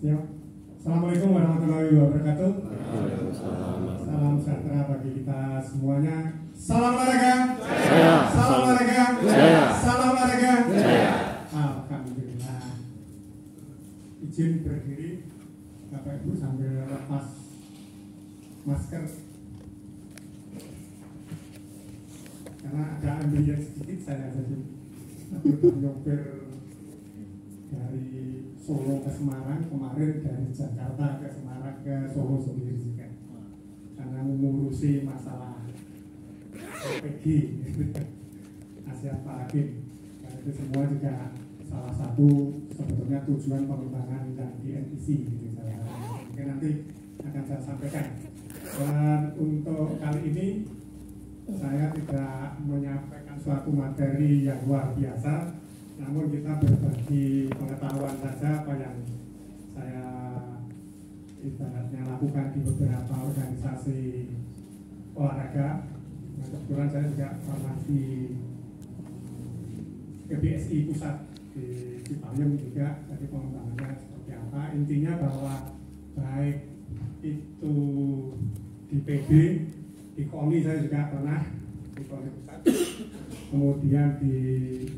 Ya. Assalamualaikum warahmatullahi wabarakatuh. Salam sejahtera bagi kita semuanya. Salam olahraga. Saya. Salam olahraga. Saya. Salam olahraga. Saya. Alhamdulillah. Izin berdiri, Bapak Ibu sambil lepas masker. Karena ada ambilian sedikit saya jadi nyopir dari Solo ke Semarang, kemarin dari Jakarta ke Semarang ke Solo sendiri juga, karena mengurusi masalah LPG Asia Paragim. Dan itu semua juga salah satu sebetulnya tujuan pengembangan dan di NPC gitu, mungkin nanti akan saya sampaikan. Dan untuk kali ini saya tidak menyampaikan suatu materi yang luar biasa, namun kita berbagi pengetahuan saja apa yang saya ibaratnya lakukan di beberapa organisasi olahraga. Nah, kebetulan saya juga pernah di KBSI pusat di Cipayung juga, jadi pengembangannya seperti apa. Intinya bahwa baik itu di PB, di KONI saya juga pernah di KONI pusat, kemudian di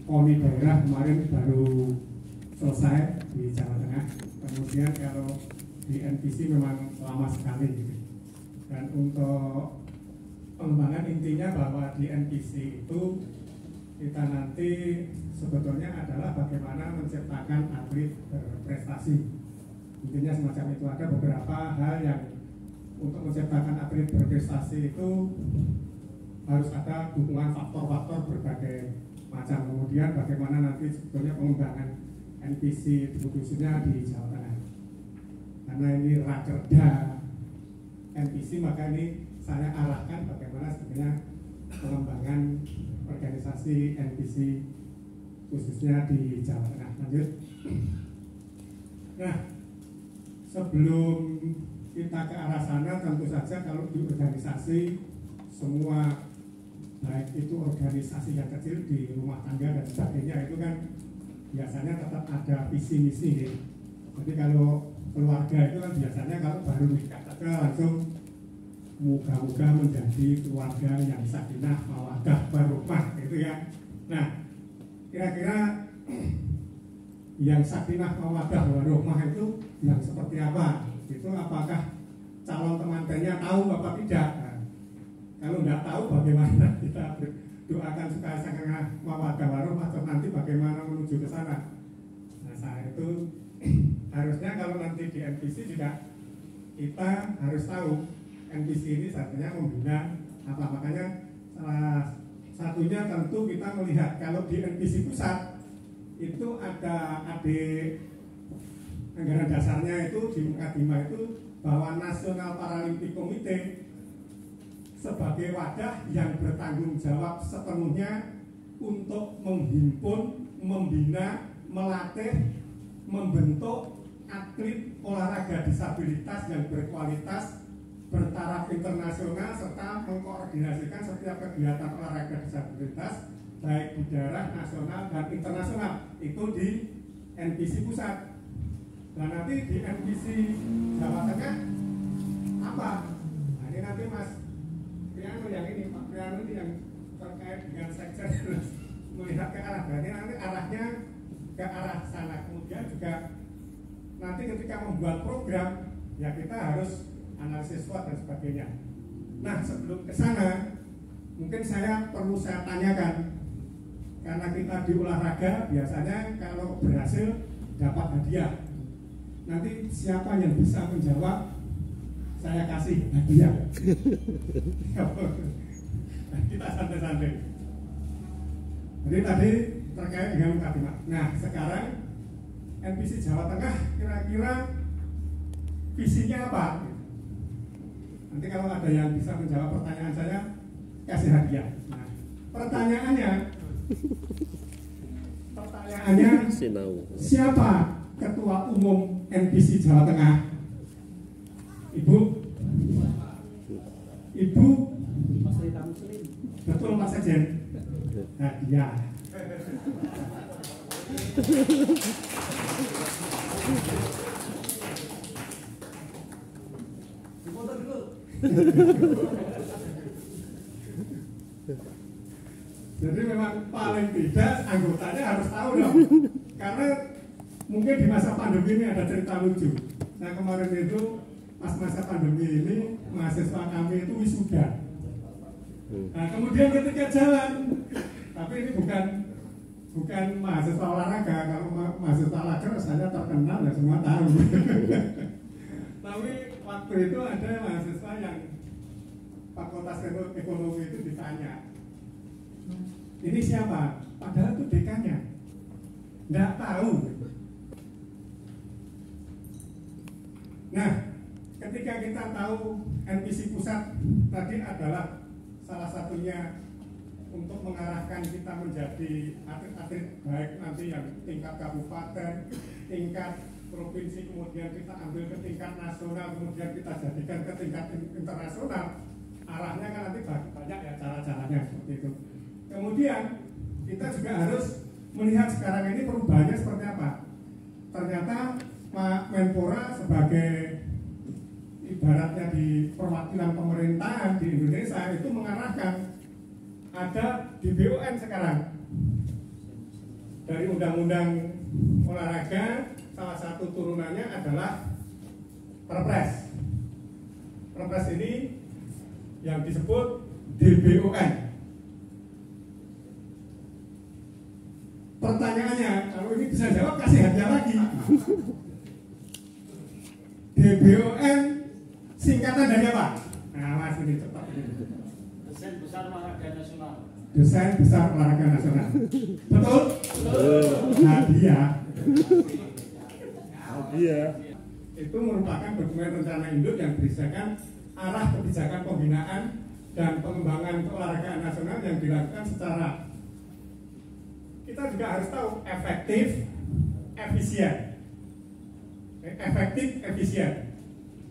KONI daerah kemarin baru selesai di Jawa Tengah, kemudian kalau di NPC memang lama sekali gitu. Dan untuk pengembangan intinya bahwa di NPC itu kita nanti sebetulnya adalah bagaimana menciptakan atlet berprestasi. Intinya semacam itu, ada beberapa hal yang untuk menciptakan atlet berprestasi itu harus ada dukungan faktor-faktor berbagai macam. Kemudian bagaimana nanti sebetulnya pengembangan NPC khususnya di Jawa Tengah. Karena ini rakerda NPC, maka ini saya arahkan bagaimana sebetulnya pengembangan organisasi NPC khususnya di Jawa Tengah. Lanjut. Nah, sebelum kita ke arah sana, tentu saja kalau di organisasi semua, baik itu organisasi yang kecil di rumah tangga dan sebagainya, itu kan biasanya tetap ada visi misi nih. Jadi kalau keluarga itu kan biasanya kalau baru nikah saja langsung moga-moga menjadi keluarga yang sakinah mawaddah warahmah gitu ya. Nah, kira-kira yang sakinah mawaddah warahmah itu yang seperti apa? Itu apakah calon temannya tahu apa tidak? Nah, kalau tidak tahu bagaimana kita doakan supaya sakinah mawaddah warahmah, atau nanti bagaimana menuju ke sana? Nah, saya itu harusnya kalau nanti di NPC juga kita harus tahu NPC ini satunya membina apa. Makanya salah satunya tentu kita melihat kalau di NPC pusat itu ada adik anggaran dasarnya itu di Mukadimah itu bahwa National Paralympic Committee sebagai wadah yang bertanggung jawab sepenuhnya untuk menghimpun, membina, melatih, membentuk atlet olahraga disabilitas yang berkualitas, bertaraf internasional, serta mengkoordinasikan setiap kegiatan olahraga disabilitas baik di daerah, nasional, dan internasional. Itu di NPC pusat. Dan nanti di NPC Jawa Tengah apa? Nah, ini nanti Mas Priano yang ini, Pak Priano ini yang terkait dengan sekjen melihat ke arah. Berarti nanti arahnya ke arah sana. Kemudian juga nanti ketika membuat program, ya kita harus analisis SWOT dan sebagainya. Nah, sebelum ke sana, mungkin saya perlu saya tanyakan, karena kita di olahraga biasanya kalau berhasil dapat hadiah. Nanti siapa yang bisa menjawab, saya kasih hadiah. Kita santai-santai. Jadi tadi terkait dengan Mukadimah. Nah, sekarang NPC Jawa Tengah kira-kira visinya apa? Nanti kalau ada yang bisa menjawab pertanyaan saya, kasih hadiah. Nah, pertanyaannya siapa Ketua Umum NPC Jawa Tengah? Ibu? Betul Pak Sekjen? Hadiah. Jadi memang paling tidak anggotanya harus tahu dong. Karena mungkin di masa pandemi ini ada cerita lucu. Nah kemarin itu pas masa pandemi ini mahasiswa kami itu wisuda. Nah kemudian ketika jalan, tapi ini bukan mahasiswa olahraga. Kalau mahasiswa olahraga rasanya terkenal ya semua tahu. Tapi waktu itu ada mahasiswa yang Fakultas Ekonomi itu ditanya, ini siapa? Padahal itu dekannya, nggak tahu. Nah, ketika kita tahu NPC pusat tadi adalah salah satunya untuk mengarahkan kita menjadi atlet-atlet baik nanti yang tingkat kabupaten, tingkat provinsi, kemudian kita ambil ke tingkat nasional, kemudian kita jadikan ke tingkat internasional. Arahnya kan nanti banyak ya cara-caranya seperti itu. Kemudian kita juga harus melihat sekarang ini perubahannya seperti apa. Ternyata Pak Menpora sebagai ibaratnya di perwakilan pemerintahan di Indonesia itu mengarahkan ada di BUN sekarang. Dari undang-undang olahraga salah satu turunannya adalah Perpres. Perpres ini yang disebut DBON. Pertanyaannya, kalau ini bisa jawab kasih hadiah lagi. DBON singkatan dari apa? Nah, mas ini cepat. Desain Besar Olahraga Nasional. Desain Besar Olahraga Nasional. Betul? Hadiah. Hadiah. Itu merupakan dokumen rencana induk yang berisikan arah kebijakan pembinaan dan pengembangan keolahragaan nasional yang dilakukan secara, kita juga harus tahu, efektif, efisien. Efektif, efisien.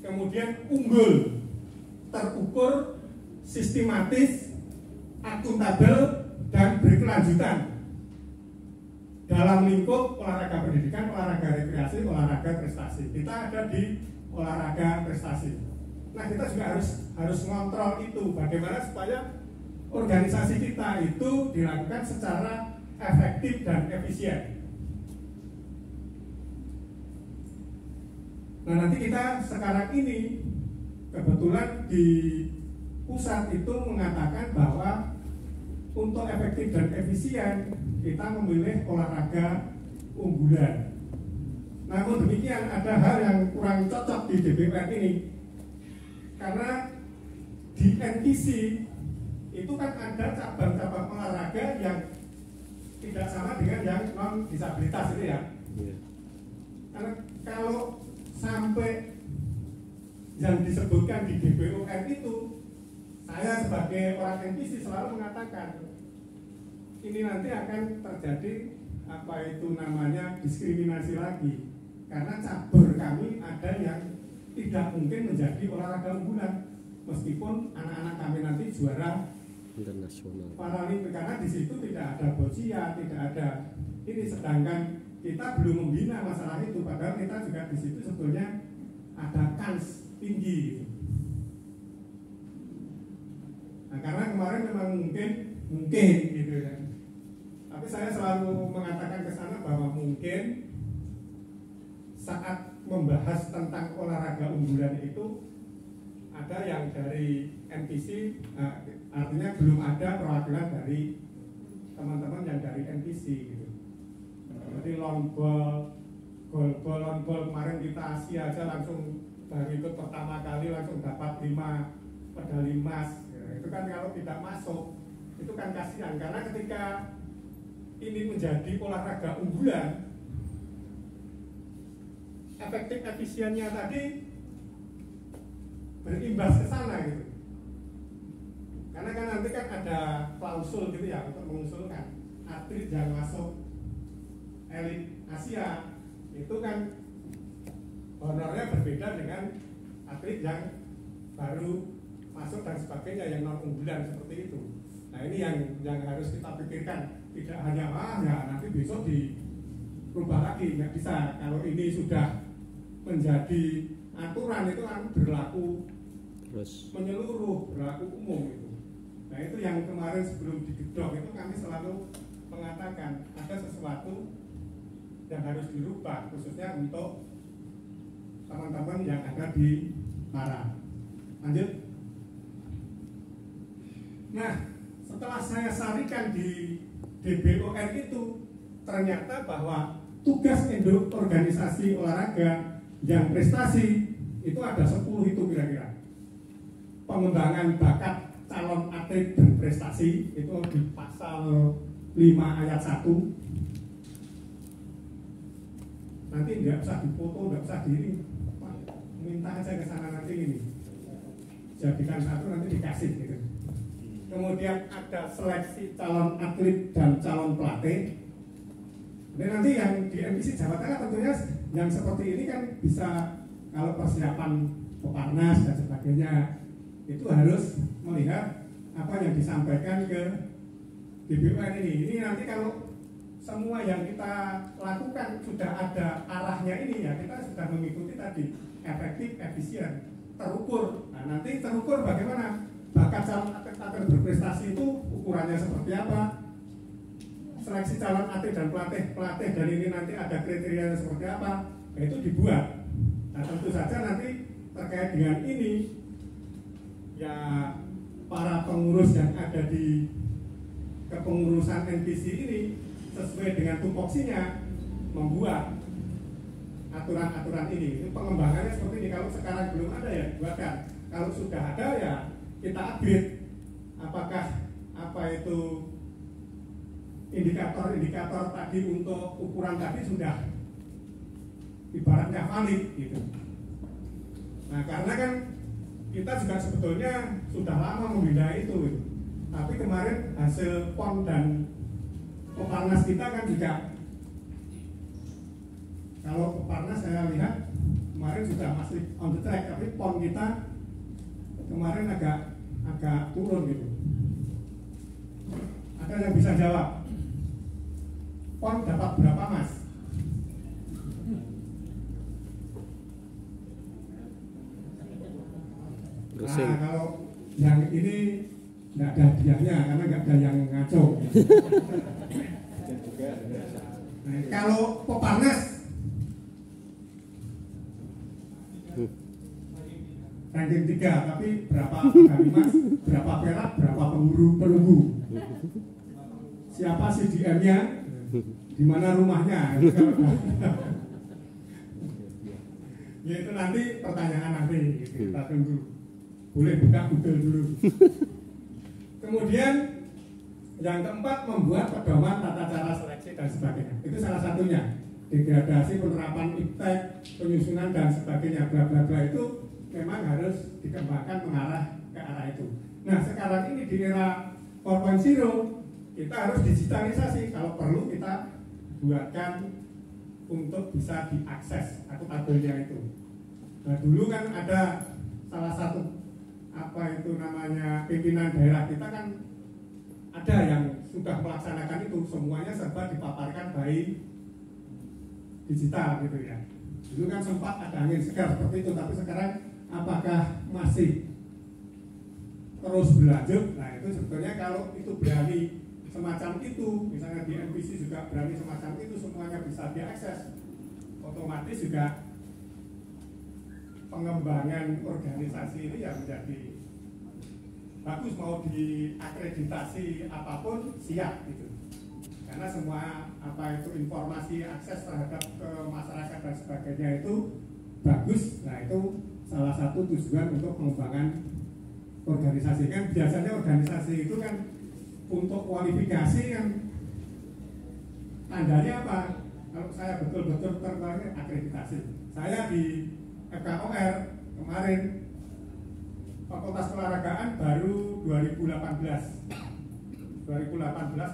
Kemudian unggul, terukur, sistematis, akuntabel, dan berkelanjutan dalam lingkup olahraga pendidikan, olahraga rekreasi, olahraga prestasi. Kita ada di olahraga prestasi. Nah kita juga harus ngontrol itu, bagaimana supaya organisasi kita itu dilakukan secara efektif dan efisien. Nah nanti kita sekarang ini kebetulan di pusat itu mengatakan bahwa untuk efektif dan efisien kita memilih olahraga unggulan. Namun demikian ada hal yang kurang cocok di DBPN ini, karena di NPC itu kan ada cabang-cabang olahraga yang tidak sama dengan yang non disabilitas itu ya. Karena kalau sampai yang disebutkan di DBON itu, saya sebagai orang NPC selalu mengatakan ini nanti akan terjadi apa itu namanya diskriminasi lagi, karena cabur kami ada yang tidak mungkin menjadi olahraga unggulan meskipun anak-anak kami nanti juara internasional Paralimpik, karena di situ tidak ada boccia, tidak ada ini, sedangkan kita belum membina masalah itu, padahal kita juga di situ sebetulnya ada kans tinggi gitu. Nah karena kemarin memang mungkin gitu kan, tapi saya selalu mengatakan ke sana bahwa mungkin saat membahas tentang olahraga unggulan itu ada yang dari NPC, artinya belum ada perwakilan dari teman-teman yang dari NPC gitu. Jadi long ball, goalball, long ball kemarin kita Asia aja langsung baru ikut pertama kali langsung dapat 5 medali emas. Itu kan kalau tidak masuk itu kan kasihan, karena ketika ini menjadi olahraga unggulan, efektif efisiennya tadi berimbas ke sana gitu. Karena kan nanti kan ada klausul gitu ya untuk mengusulkan atlet yang masuk elit Asia itu kan honornya berbeda dengan atlet yang baru masuk dan sebagainya yang non unggulan seperti itu. Nah ini yang harus kita pikirkan, tidak hanya ya nanti besok dirubah lagi, nggak bisa. Kalau ini sudah menjadi aturan itu kan berlaku menyeluruh, berlaku umum itu. Nah itu yang kemarin sebelum digedok itu kami selalu mengatakan ada sesuatu yang harus dirubah khususnya untuk teman-teman yang ada di Para. Lanjut. Nah setelah saya sarikan di DBOR itu ternyata bahwa tugas induk organisasi olahraga yang prestasi itu ada 10 itu kira-kira. Pengembangan bakat calon atlet berprestasi itu di pasal 5 ayat 1. Nanti nggak usah dipoto, nggak usah diri, minta aja ke sana nanti ini. Jadikan satu nanti dikasih gitu. Kemudian ada seleksi calon atlet dan calon pelatih. Ini nanti yang di MPC Jawa Tengah tentunya yang seperti ini kan bisa kalau persiapan peparnas dan sebagainya itu harus melihat apa yang disampaikan ke DBON ini. Ini nanti kalau semua yang kita lakukan sudah ada arahnya ini ya kita sudah mengikuti tadi efektif, efisien, terukur. Nah nanti terukur bagaimana? Bakat calon atlet berprestasi itu ukurannya seperti apa? Seleksi calon atlet dan pelatih dan ini nanti ada kriterianya seperti apa? Nah, itu dibuat. Nah tentu saja nanti terkait dengan ini ya para pengurus yang ada di kepengurusan NPC ini sesuai dengan tupoksinya membuat aturan-aturan ini. Itu pengembangannya seperti ini. Kalau sekarang belum ada ya buatkan. Kalau sudah ada ya kita upgrade. Apakah apa itu indikator-indikator tadi untuk ukuran tadi sudah ibaratnya valid gitu. Nah karena kan kita juga sebetulnya sudah lama membina itu. Tapi kemarin hasil PON dan Peparnas kita kan juga, kalau Peparnas saya lihat kemarin sudah masih on the track, tapi PON kita kemarin agak turun gitu. Ada yang bisa jawab? PON dapat berapa mas? Nah kalau yang ini nggak ada hadiahnya karena nggak ada yang ngaco. Nah, kalau Peparnas ranking 3, tapi berapa medali emas, berapa perak, berapa perunggu. Siapa CDM-nya, di mana rumahnya. Ya itu nanti pertanyaan nanti kita tunggu. Boleh buka Google dulu. Kemudian yang keempat membuat pedoman tata cara seleksi dan sebagainya. Itu salah satunya. Degradasi, penerapan iptek, penyusunan dan sebagainya, bla bla bla itu memang harus dikembangkan mengarah ke arah itu. Nah sekarang ini di era 4.0 kita harus digitalisasi. Kalau perlu kita buatkan untuk bisa diakses akuntabelnya itu. Nah dulu kan ada salah satu apa itu namanya pimpinan daerah kita kan ada yang sudah melaksanakan itu, semuanya serba dipaparkan by digital gitu ya. Dulu kan sempat ada angin segar seperti itu, tapi sekarang apakah masih terus berlanjut? Nah itu sebetulnya kalau itu berani semacam itu, misalnya di NPC juga berani semacam itu, semuanya bisa diakses, otomatis juga pengembangan organisasi ini ya menjadi bagus, mau diakreditasi apapun siap gitu. Karena semua apa itu informasi akses terhadap ke masyarakat dan sebagainya itu bagus. Nah itu salah satu tujuan untuk pengembangan organisasi. Kan biasanya organisasi itu kan untuk kualifikasi kan tandanya apa? Kalau saya betul-betul terbaik akreditasi. Saya di FKOR kemarin Fakultas Keolahragaan baru 2018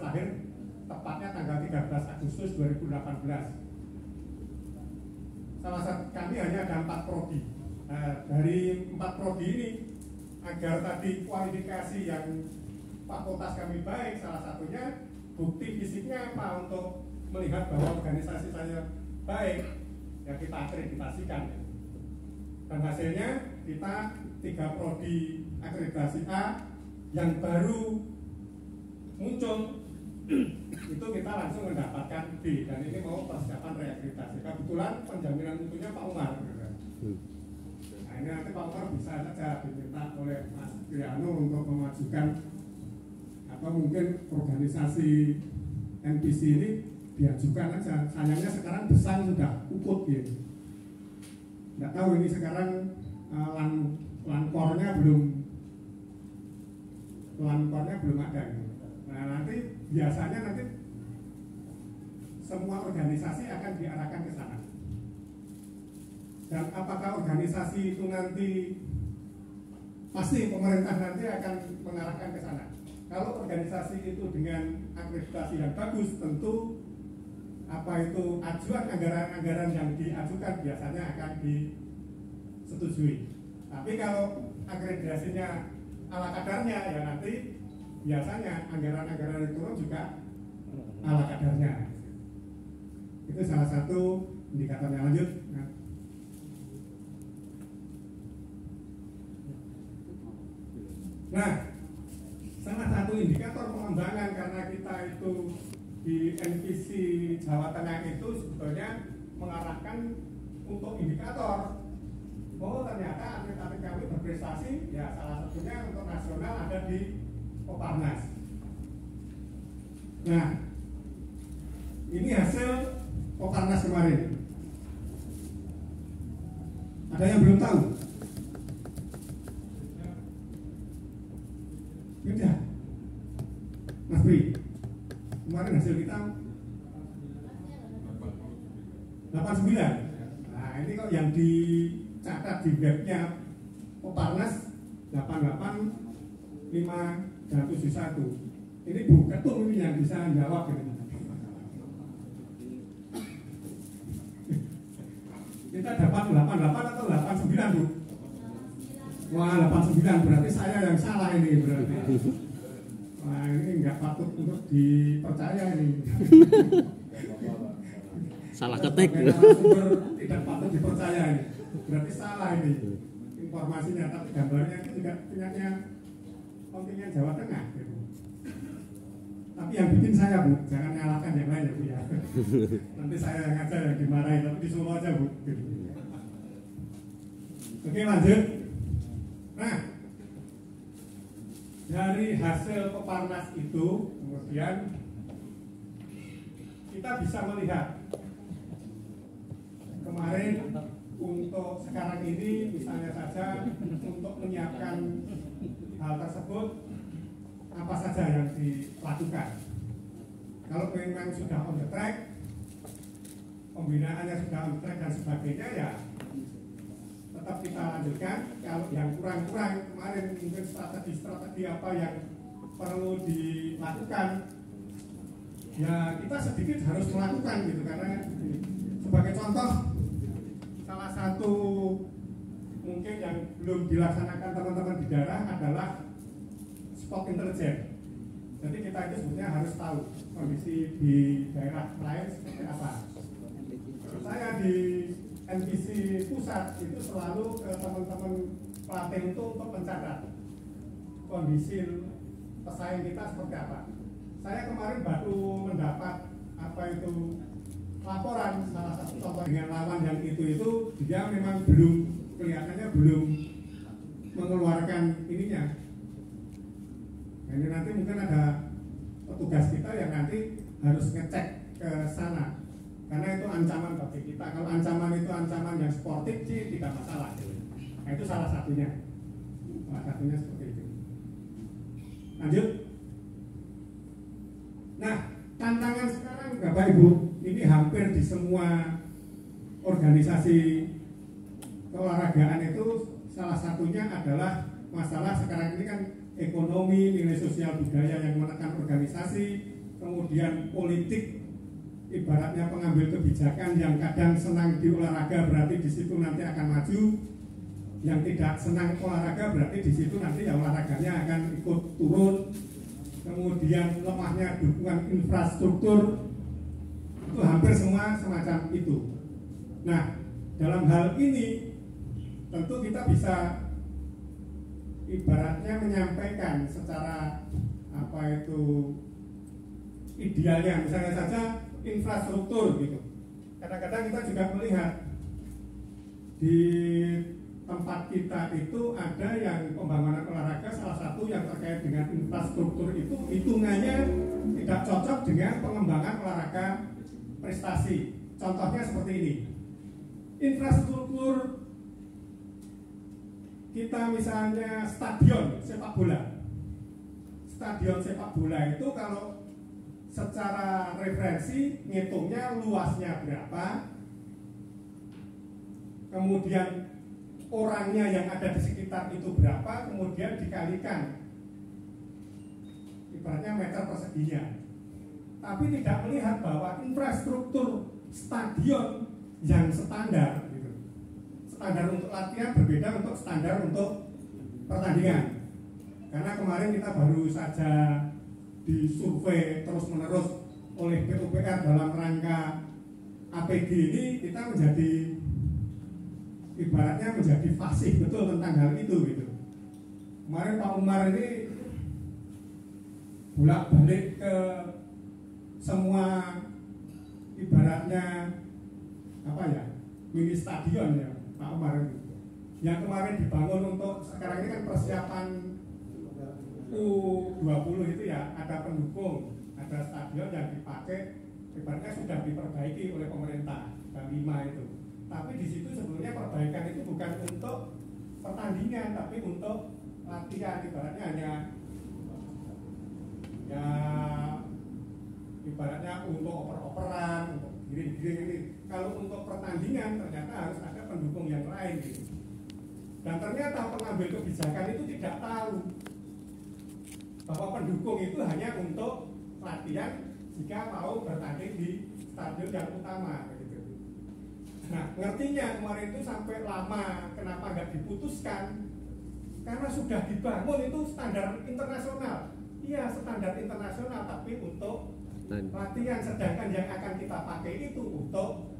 lahir, tepatnya tanggal 13 Agustus 2018. Salah satu kami hanya ada 4 prodi. Nah, dari 4 prodi ini agar tadi kualifikasi yang fakultas kami baik, salah satunya bukti fisiknya apa untuk melihat bahwa organisasi saya baik, ya kita akreditasikan. Dan hasilnya kita 3 prodi akreditasi A yang baru muncul itu kita langsung mendapatkan B, dan ini mau persiapan reakreditasi. Kebetulan penjaminan mutunya Pak Umar. Nah ini nanti Pak Umar bisa saja diminta oleh Mas Triano untuk memajukan atau mungkin organisasi NPC ini diajukan aja. Sayangnya sekarang besar sudah puput gitu. Nggak tahu ini sekarang lankornya belum ada gitu. Nah nanti biasanya semua organisasi akan diarahkan ke sana. Dan apakah organisasi itu nanti pasti pemerintah nanti akan mengarahkan ke sana. Kalau organisasi itu dengan akreditasi yang bagus, tentu ajuan anggaran-anggaran yang diajukan biasanya akan disetujui. Tapi kalau akreditasinya ala kadarnya, ya nanti biasanya anggaran-anggaran itu juga ala kadarnya. Itu salah satu indikatornya. Lanjut. Nah, salah satu indikator pengembangan karena kita itu di NPC Jawa Tengah itu sebetulnya mengarahkan untuk indikator. Oh ternyata atlet-atlet kami berprestasi, ya salah satunya untuk nasional ada di Peparnas. Nah, ini hasil Peparnas kemarin. Ada yang belum tahu? Beda. Mas Pri, kemarin hasil kita 89. Nah ini kok yang dicatat di webnya Peparnas 88.571. Ini Bu Ketum ini yang bisa jawab gitu. Kita dapat 88 atau 89 Bu? Wah 89, berarti saya yang salah ini berarti. Wah ini nggak patut untuk dipercaya ini. Salah ketik. Tidak patut dipercaya ini. Berarti salah ini informasinya, tapi gambarnya itu juga punyanya kontingen Jawa Tengah gitu. Tapi yang bikin saya Bu, jangan nyalahkan yang lain ya Bu ya. Nanti saya yang aja yang dimarahin, tapi di Solo aja Bu gitu. Oke lanjut. Nah, dari hasil Peparnas itu kemudian kita bisa melihat kemarin untuk sekarang ini misalnya saja untuk menyiapkan hal tersebut apa saja yang dilakukan. Kalau memang sudah on the track, pembinaannya sudah on the track dan sebagainya, ya tetap kita lanjutkan. Kalau yang kurang-kurang kemarin mungkin strategi apa yang perlu dilakukan, ya kita sedikit harus melakukan gitu. Karena sebagai contoh, salah satu mungkin yang belum dilaksanakan teman-teman di daerah adalah spot intelijen. Jadi kita itu sebetulnya harus tahu kondisi di daerah lain seperti apa. Saya di NPC pusat itu selalu ke teman-teman pelatih itu untuk mencatat kondisi pesaing kita seperti apa. Saya kemarin baru mendapat laporan salah satu contoh dengan lawan yang itu dia memang kelihatannya belum mengeluarkan ininya. Nah, ini nanti mungkin ada petugas kita yang nanti harus ngecek ke sana. Karena itu ancaman bagi kita. Kalau ancaman itu ancaman yang sportif sih tidak masalah. Nah, itu salah satunya. Salah satunya seperti itu. Lanjut. Nah, tantangan sekarang Bapak Ibu, ini hampir di semua organisasi keolahragaan itu salah satunya adalah masalah sekarang ini kan ekonomi, nilai sosial budaya yang menekan organisasi, kemudian politik. Ibaratnya pengambil kebijakan yang kadang senang di olahraga berarti di situ nanti akan maju, yang tidak senang olahraga berarti di situ nanti ya olahraganya akan ikut turun. Kemudian lemahnya dukungan infrastruktur, itu hampir semua semacam itu. Nah, dalam hal ini tentu kita bisa ibaratnya menyampaikan secara apa itu idealnya, misalnya saja infrastruktur gitu. Kadang-kadang kita juga melihat di tempat kita itu ada yang pembangunan olahraga, salah satu yang terkait dengan infrastruktur itu hitungannya tidak cocok dengan pengembangan olahraga prestasi. Contohnya seperti ini, infrastruktur kita misalnya stadion sepak bola. Stadion sepak bola itu kalau secara referensi ngitungnya luasnya berapa, kemudian orangnya yang ada di sekitar itu berapa, kemudian dikalikan ibaratnya meter perseginya. Tapi tidak melihat bahwa infrastruktur stadion yang standar gitu. Standar untuk latihan berbeda untuk standar untuk pertandingan. Karena kemarin kita baru saja disurvei terus-menerus oleh PUPR dalam rangka APG ini, kita menjadi ibaratnya menjadi fasih betul tentang hal itu gitu. Kemarin Pak Umar ini bolak-balik ke semua ibaratnya apa ya, mini stadion ya Pak Umar itu. Yang kemarin dibangun untuk sekarang ini kan persiapan U20 itu ya, ada pendukung, ada stadion yang dipakai ibaratnya sudah diperbaiki oleh pemerintah dan 5 itu. Tapi di situ sebetulnya perbaikan itu bukan untuk pertandingan, tapi untuk latihan, ibaratnya hanya ya ibaratnya untuk oper-operan, untuk giring-giring ini. Kalau untuk pertandingan ternyata harus ada pendukung yang lain gitu. Dan ternyata pengambil kebijakan itu tidak tahu bahwa pendukung itu hanya untuk latihan jika mau bertanding di stadion yang utama gitu. Nah, ngertinya kemarin itu sampai lama, kenapa nggak diputuskan? Karena sudah dibangun itu standar internasional. Iya, standar internasional, tapi untuk latihan, sedangkan yang akan kita pakai itu untuk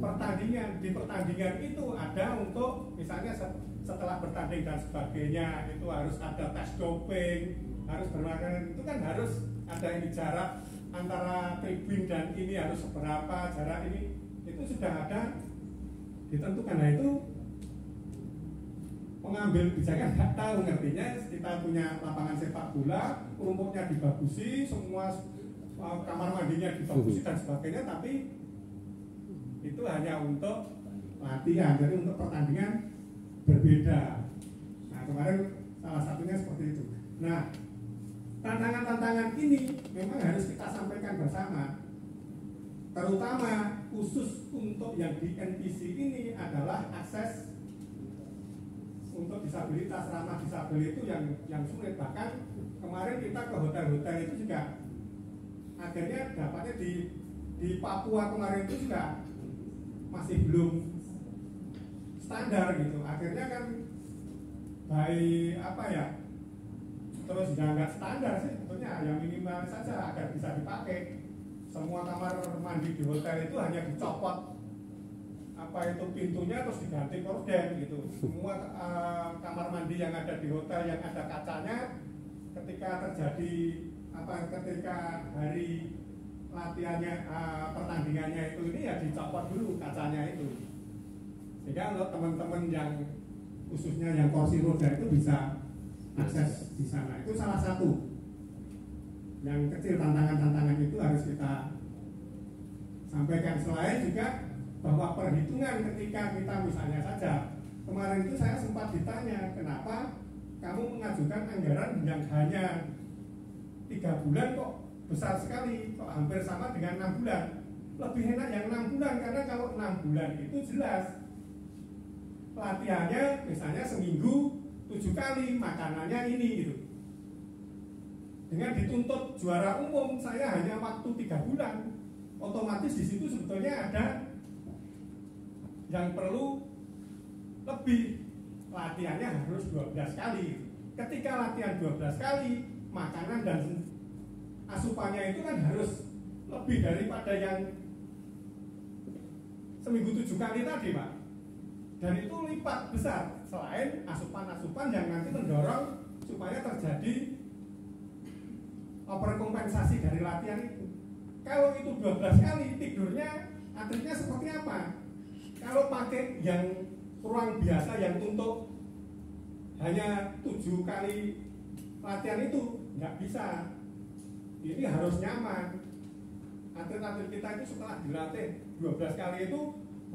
pertandingan. Di pertandingan itu ada untuk misalnya setelah bertanding dan sebagainya itu harus ada tes doping, harus bermakanan, itu kan harus ada ini jarak antara tribun dan ini harus seberapa jarak ini, itu sudah ada ditentukan. Nah itu pengambil kebijakan nggak tahu, ngertinya kita punya lapangan sepak bola, rumputnya dibagusi, semua kamar mandinya dibagusi dan sebagainya, tapi itu hanya untuk latihan, jadi untuk pertandingan berbeda. Nah kemarin salah satunya seperti itu. Nah tantangan-tantangan ini memang harus kita sampaikan bersama, terutama khusus untuk yang di NPC ini adalah akses untuk disabilitas, ramah disabilitas itu yang sulit. Bahkan kemarin kita ke hotel-hotel itu juga akhirnya dapatnya di Papua kemarin itu juga masih belum standar gitu. Akhirnya kan baik apa ya, terus ya nggak standar sih sebetulnya, yang minimal saja agar bisa dipakai. Semua kamar mandi di hotel itu hanya dicopot apa itu pintunya terus diganti korden gitu. Semua kamar mandi yang ada di hotel yang ada kacanya, ketika terjadi ketika hari latihannya pertandingannya itu ini ya dicopot dulu kacanya itu, sehingga untuk teman-teman yang khususnya yang kursi roda itu bisa akses di sana. Itu salah satu yang kecil, tantangan-tantangan itu harus kita sampaikan. Selain juga bahwa perhitungan ketika kita misalnya saja kemarin itu saya sempat ditanya, kenapa kamu mengajukan anggaran yang hanya 3 bulan kok besar sekali, kok hampir sama dengan 6 bulan. Lebih enak yang 6 bulan, karena kalau 6 bulan itu jelas latihannya misalnya seminggu 7 kali, makanannya ini gitu. Dengan dituntut juara umum saya hanya waktu 3 bulan, otomatis di situ sebetulnya ada yang perlu lebih, latihannya harus 12 kali. Ketika latihan 12 kali, makanan dan asupannya itu kan harus lebih daripada yang seminggu 7 kali tadi, Pak. Dan itu lipat besar selain asupan-asupan yang nanti mendorong supaya terjadi overkompensasi dari latihan itu. Kalau itu 12 kali, tidurnya atletnya seperti apa? Kalau pakai yang ruang biasa yang untuk hanya 7 kali latihan itu nggak bisa. Ini harus nyaman. Atlet-atlet kita itu setelah dilatih 12 kali itu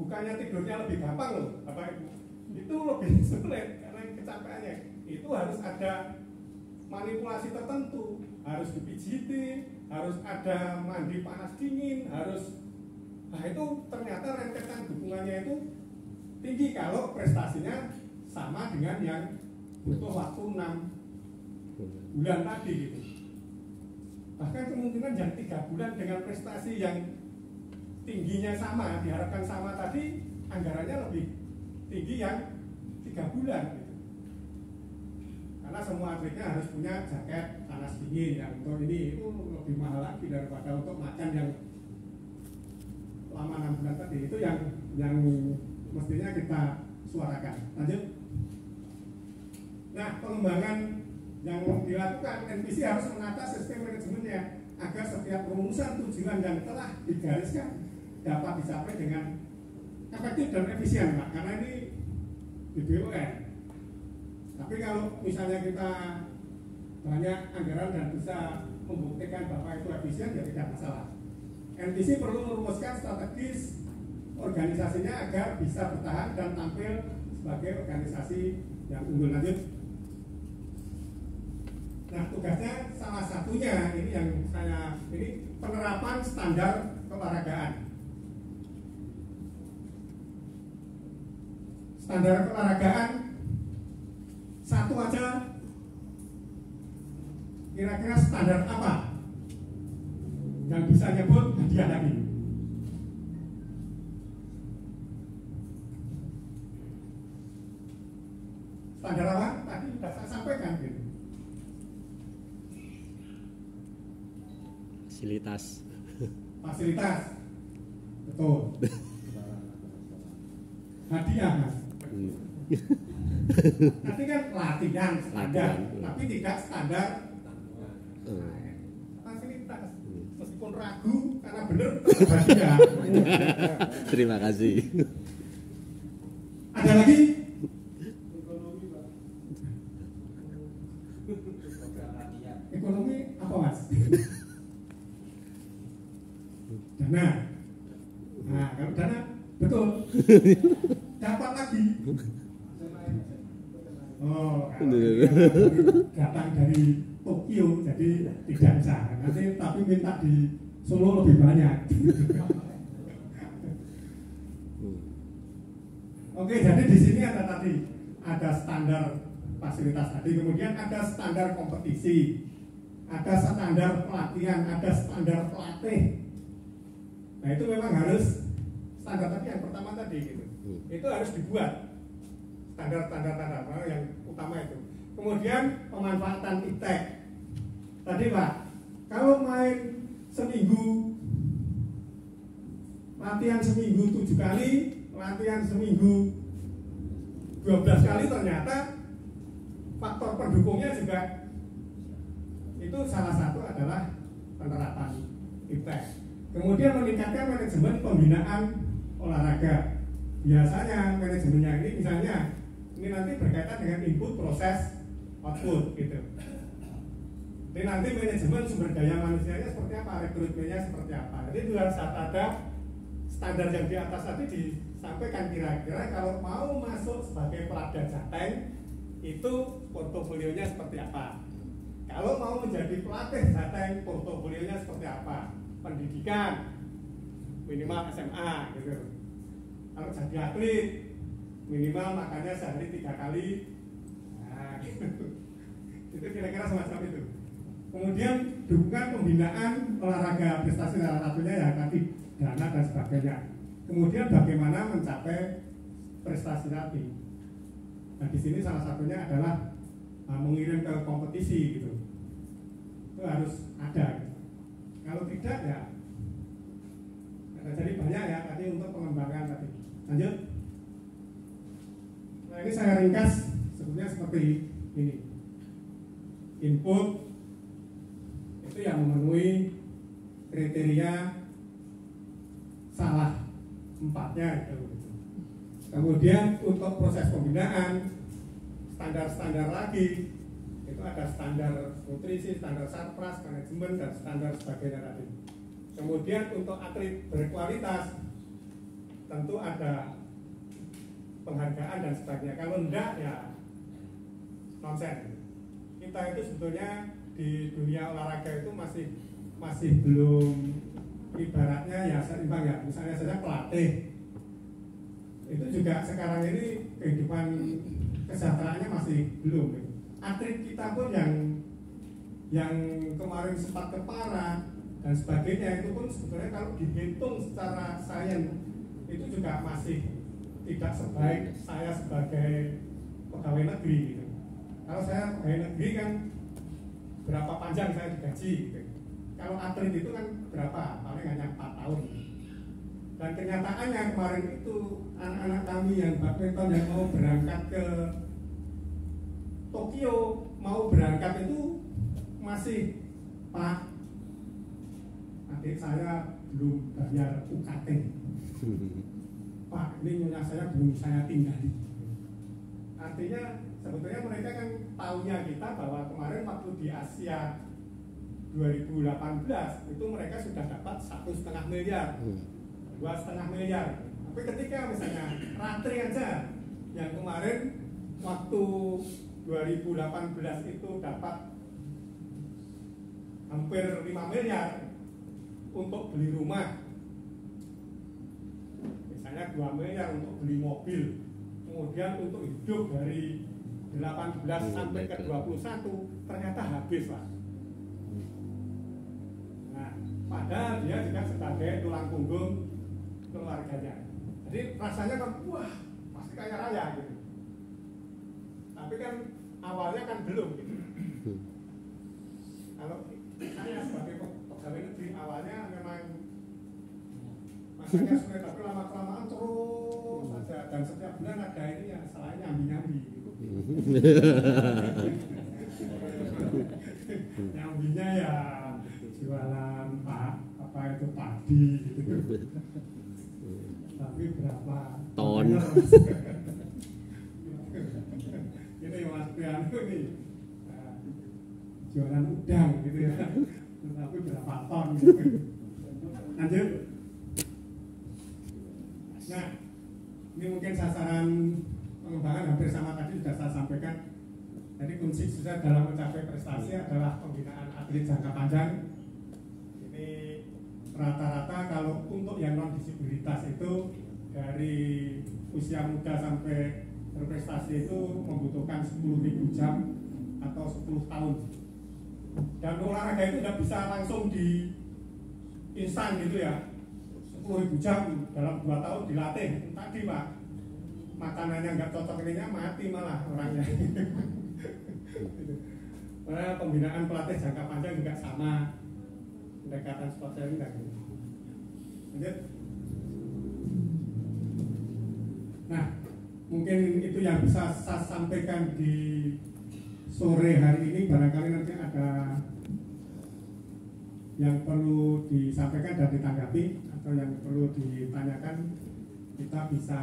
bukannya tidurnya lebih gampang loh, Bapak Ibu. Itu lebih sulit karena kecapeannya. Itu harus ada manipulasi tertentu, harus dipijiti, harus ada mandi panas dingin, harus itu ternyata rentetan dukungannya itu tinggi kalau prestasinya sama dengan yang butuh waktu 6 bulan tadi gitu. Bahkan kemungkinan yang 3 bulan dengan prestasi yang tingginya sama, diharapkan sama tadi, anggarannya lebih tinggi yang 3 bulan gitu. Karena semua atletnya harus punya jaket panas dingin yang untuk ini itu lebih mahal lagi daripada untuk makan yang lama 6 bulan tadi. Itu yang mestinya kita suarakan. Lanjut. Nah, pengembangan yang dilakukan NPC harus menata sistem manajemennya agar setiap rumusan tujuan yang telah digariskan dapat dicapai dengan efektif dan efisien, Pak. Karena ini di BUMN. Tapi kalau misalnya kita banyak anggaran dan bisa membuktikan bahwa itu efisien, ya tidak masalah. NPC perlu merumuskan strategis organisasinya agar bisa bertahan dan tampil sebagai organisasi yang unggul. Lanjut. Nah, tugasnya salah satunya ini yang ini penerapan standar keolahragaan. Standar keolahragaan satu aja, kira-kira standar apa yang bisa nyebut hadiah lagi? Standar apa? Tadi sudah saya sampaikan gitu. Fasilitas, betul. Hadiah, Mas. Nanti kan latihan standar, tapi tidak standar fasilitas. Meskipun ragu karena benar hadiah. Terima kasih. Ada lagi? Ekonomi apa, Mas? Dana. Nah, kalau dana betul. Dapat lagi. Oh, datang dari Tokyo, jadi tidak bisa. Nanti tapi minta di Solo lebih banyak. Oke, jadi di sini ada standar fasilitas tadi, kemudian ada standar kompetisi, ada standar pelatihan, ada standar pelatih. Nah itu memang harus standar tadi yang pertama tadi gitu. Itu harus dibuat standar yang utama itu. Kemudian pemanfaatan iptek. Tadi Pak, kalau main seminggu, latihan seminggu 7 kali, latihan seminggu 12 kali, ternyata faktor pendukungnya juga itu salah satu adalah penerapan iptek. Kemudian meningkatkan manajemen pembinaan olahraga. Biasanya manajemennya ini misalnya ini nanti berkaitan dengan input, proses, output gitu. Ini nanti manajemen sumber daya manusianya seperti apa, rekrutmennya seperti apa. Jadi itu harus ada standar yang di atas tadi disampaikan kira-kira kalau mau masuk sebagai pelada Jateng itu portofolionya seperti apa. Kalau mau menjadi pelatih Jateng portofolionya seperti apa. Pendidikan minimal SMA gitu. Kalau jadi atlet minimal makannya sehari 3 kali. Nah, gitu. Itu kira-kira semacam itu. Kemudian dukungan pembinaan olahraga prestasi salah satunya ya tadi dana dan sebagainya. Kemudian bagaimana mencapai prestasi tadi. Nah di sini salah satunya adalah mengirim ke kompetisi gitu. Itu harus ada. Gitu. Kalau tidak ya jadi banyak ya tadi untuk pengembangan tadi. Lanjut. Nah ini saya ringkas sebetulnya seperti ini. Input itu yang memenuhi kriteria salah 4-nya itu. Kemudian untuk proses pembinaan standar-standar lagi itu ada standar nutrisi, standar sarpras, manajemen dan standar sebagainya tadi. Kemudian untuk atlet berkualitas tentu ada penghargaan dan sebagainya. Kalau enggak ya nonsen. Kita itu sebetulnya di dunia olahraga itu masih belum ibaratnya ya seimbang ya. Misalnya saja pelatih itu juga sekarang ini kehidupan kesejahteraannya masih belum. Atlet kita pun yang kemarin sempat kepara dan sebagainya itu pun sebetulnya kalau dihitung secara sains itu juga masih tidak sebaik saya sebagai pegawai negeri gitu. Kalau saya pegawai negeri kan berapa panjang saya digaji gitu. Kalau atlet itu kan berapa? Paling hanya 4 tahun. Dan kenyataannya kemarin itu anak-anak kami yang badminton yang mau berangkat ke Tokyo, mau berangkat itu masih, Pak, adik saya belum bayar UKT. Pak, ini nyonya saya belum saya tinggali. Artinya sebetulnya mereka kan tahunya kita bahwa kemarin waktu di Asia 2018 itu mereka sudah dapat 1,5 miliar, 2,5 miliar. Tapi ketika misalnya Ratri aja yang kemarin waktu 2018 itu dapat hampir 5 miliar untuk beli rumah, misalnya 2 miliar untuk beli mobil, kemudian untuk hidup dari 18 sampai ke 21 ternyata habis, Pak. Nah, padahal dia juga sebagai tulang punggung keluarganya. Jadi rasanya kan wah pasti kaya raya gitu. Tapi kan awalnya kan belum gitu. Kalau saya sebagai pegawai negeri awalnya memang masanya sulit, tapi lama-kelamaan terus saja dan setiap bulan ada ini ya selain nyambi-nyambi gitu. Nyambinya ya jualan apa itu padi gitu. Tapi berapa ton? Ini Mas Prianto ini jualan udang gitu ya. Tapi berapa ton gitu. Lanjut. Nah, ini mungkin sasaran pengembangan hampir sama tadi sudah saya sampaikan. Jadi kunci sukses dalam mencapai prestasi adalah pembinaan atlet jangka panjang. Ini rata-rata kalau untuk yang non disabilitas itu dari usia muda sampai berprestasi itu membutuhkan 10.000 jam atau 10 tahun. Dan olahraga itu tidak bisa langsung di instan gitu ya. 10.000 jam dalam 2 tahun dilatih. Tadi Pak, makanannya nggak cocok ininya mati malah orangnya. Karena pembinaan pelatih jangka panjang juga sama, pendekatan sport science kan. Lanjut. Nah, mungkin itu yang bisa saya sampaikan di sore hari ini. Barangkali nanti ada yang perlu disampaikan dan ditanggapi atau yang perlu ditanyakan, kita bisa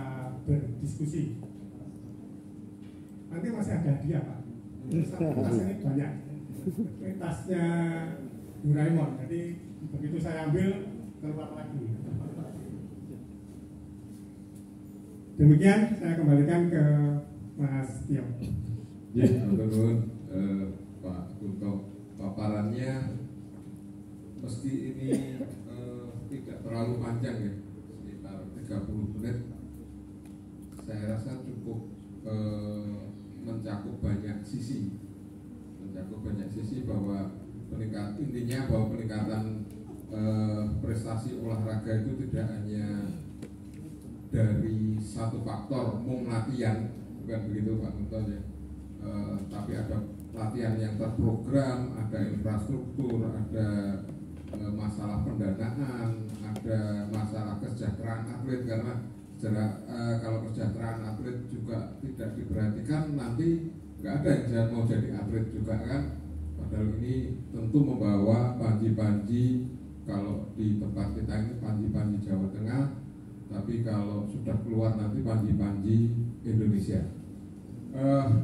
berdiskusi. Nanti masih ada hadiah Pak. Tas ini banyak. Ini tasnya Doraemon. Jadi begitu saya ambil keluar lagi. Demikian saya kembalikan ke Mas Tio. Ya, teman-teman, Pak Kunto, paparannya meski ini tidak terlalu panjang ya, sekitar 30 menit, saya rasa cukup mencakup banyak sisi bahwa intinya bahwa peningkatan prestasi olahraga itu tidak hanya dari satu faktor latihan, bukan begitu Pak Kunto ya, tapi ada latihan yang terprogram, ada infrastruktur, ada masalah pendanaan, ada masalah kesejahteraan atlet, karena kalau kesejahteraan atlet juga tidak nanti nggak ada yang mau jadi atlet juga kan. Padahal ini tentu membawa panji-panji, kalau di tempat kita ini panji-panji Jawa Tengah, tapi kalau sudah keluar nanti panji-panji Indonesia.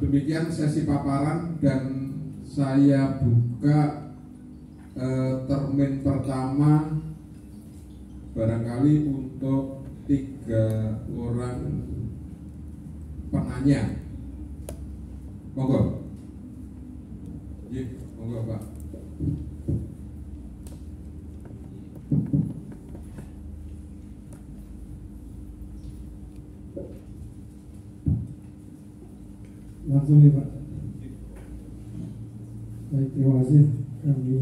Demikian sesi paparan dan saya buka termin pertama barangkali untuk 3 orang penanya. Monggo. Monggo Pak. Langsung ya Pak. Baik, terima kasih. Kami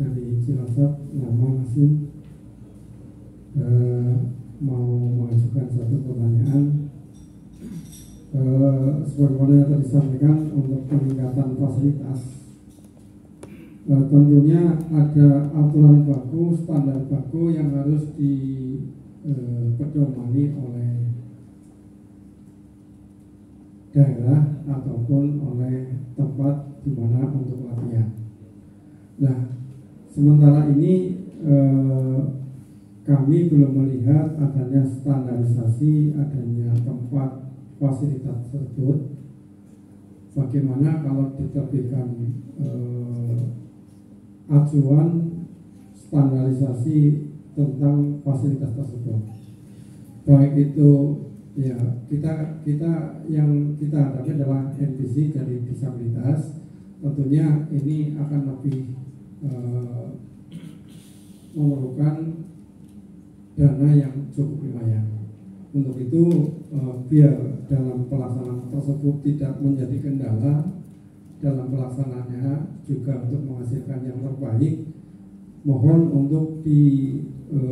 dari Cilacap, nama Nasim, mau mengajukan satu pertanyaan. Sebagaimana yang tadi disampaikan untuk peningkatan fasilitas, tentunya ada aturan baku, standar baku yang harus dipedomani oleh daerah ataupun oleh tempat di mana untuk latihan. Nah, sementara ini kami belum melihat adanya standarisasi, adanya tempat fasilitas tersebut. Bagaimana kalau diterbitkan acuan standarisasi tentang fasilitas tersebut, baik itu ya kita yang kita hadapi adalah NPC dari disabilitas. Tentunya ini akan lebih memerlukan dana yang cukup lumayan. Untuk itu biar dalam pelaksanaan tersebut tidak menjadi kendala dalam pelaksanaannya, juga untuk menghasilkan yang terbaik, mohon untuk diberikan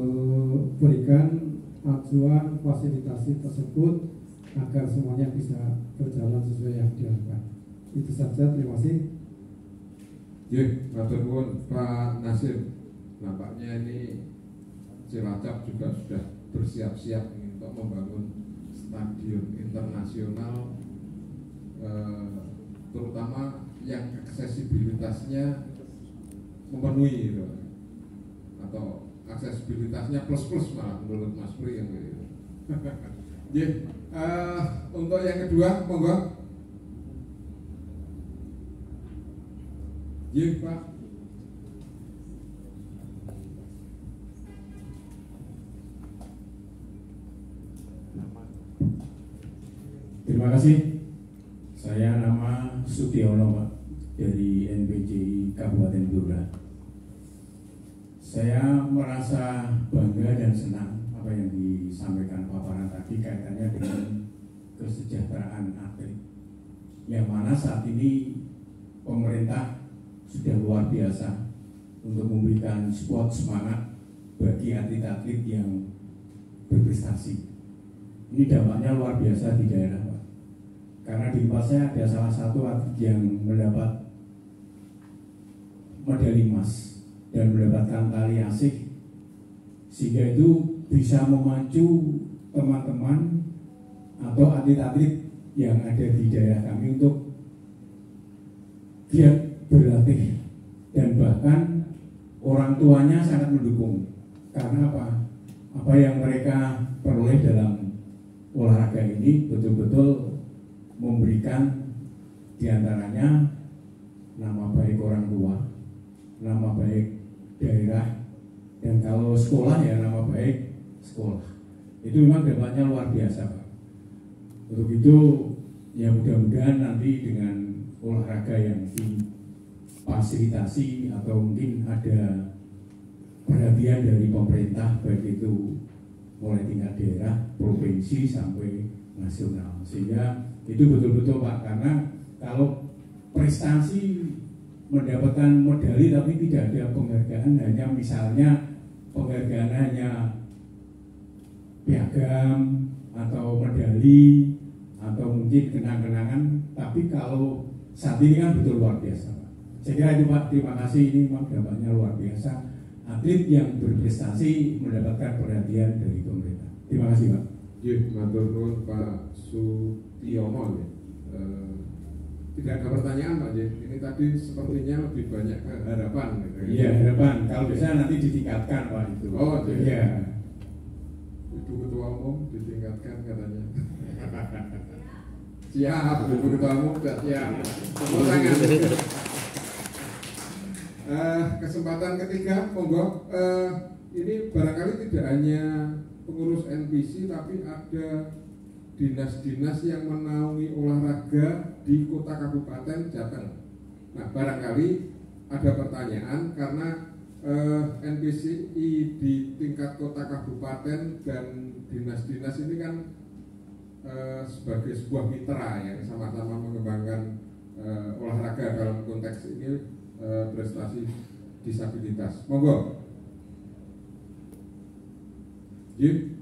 acuan fasilitasi tersebut agar semuanya bisa berjalan sesuai yang diharapkan. Itu saja, terima kasih. Matur nuwun Pak Nasim. Nampaknya ini Cilacap juga sudah bersiap-siap untuk membangun stadion internasional, terutama yang aksesibilitasnya memenuhi gitu, atau aksesibilitasnya plus-plus malah menurut Mas Pri yang gitu. Untuk yang kedua, monggo. Pak. Terima kasih. Saya nama Sutiono Pak, dari NPJI Kabupaten Blora. Saya merasa bangga dan senang apa yang disampaikan paparan tadi kaitannya dengan kesejahteraan atlet, yang mana saat ini pemerintah sudah luar biasa untuk memberikan support semangat bagi atlet-atlet yang berprestasi. Ini dampaknya luar biasa di daerah Pak. Karena di tempat saya ada salah satu atlet yang mendapat medali emas dan mendapatkan tali asih, sehingga itu bisa memacu teman-teman atau atlet-atlet yang ada di daerah kami untuk giat berlatih, dan bahkan orang tuanya sangat mendukung. Karena apa? Apa yang mereka peroleh dalam olahraga ini betul-betul memberikan diantaranya nama baik orang tua, nama baik daerah, dan kalau sekolah ya nama baik sekolah. Itu memang dampaknya luar biasa Pak. Untuk itu ya mudah-mudahan nanti dengan olahraga yang difasilitasi atau mungkin ada perhatian dari pemerintah, baik itu mulai tingkat daerah, provinsi sampai nasional, sehingga itu betul-betul Pak. Karena kalau prestasi mendapatkan medali tapi tidak ada penghargaan, hanya misalnya penghargaan hanya piagam atau medali atau mungkin kenang-kenangan, tapi kalau saat ini kan betul luar biasa Pak. Saya kira itu Pak, terima kasih, ini memang dampaknya luar biasa. Atlet yang berprestasi mendapatkan perhatian dari pemerintah. Terima kasih Pak. Matur nuwun Pak Sutiono. tidak ada pertanyaan Pak J. Ini tadi sepertinya lebih banyak ke harapan gitu. Iya, harapan. Kalau bisa nanti ditingkatkan Pak itu. Oh, iya. Ibu Ketua Umum ditingkatkan katanya. Siap, Ibu Ketua Umum sudah siap. Tepuk tangan. Kesempatan ketiga, monggo. Ini barangkali tidak hanya pengurus NPC, tapi ada dinas-dinas yang menaungi olahraga di kota kabupaten Jateng. Nah, barangkali ada pertanyaan karena NPCI di tingkat kota kabupaten dan dinas-dinas ini kan sebagai sebuah mitra yang sama-sama mengembangkan olahraga dalam konteks ini prestasi disabilitas. Monggo. Jim.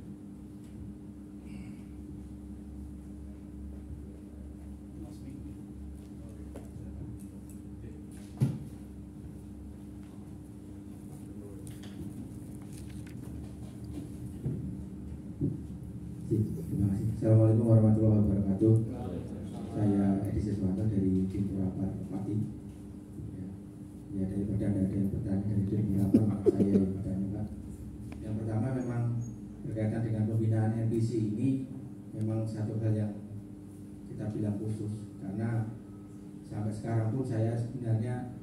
Terima kasih. Assalamualaikum warahmatullahi wabarakatuh. Saya Edi Siswanto dari tim Purapar Pati. Ya, daripada ada yang bertanya dari tim Purapar, maka saya yang bertanya Pak. Yang pertama memang berkaitan dengan pembinaan NPC ini memang satu hal yang kita bilang khusus karena sampai sekarang pun saya sebenarnya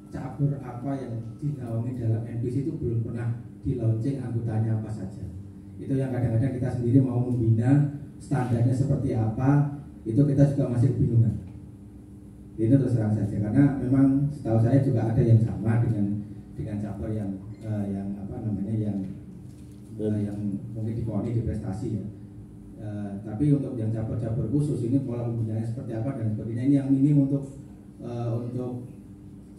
cabur apa yang dinaungi dalam NPC itu belum pernah di launching anggotanya apa saja. Itu yang kadang-kadang kita sendiri mau membina standarnya seperti apa, itu kita juga masih kebingungan. Itu terus terang saja karena memang setahu saya juga ada yang sama dengan cabur yang apa namanya yang mungkin dikoni di prestasi ya. Tapi untuk yang cabur-cabur khusus ini pola pembinaannya seperti apa dan sebagainya ini untuk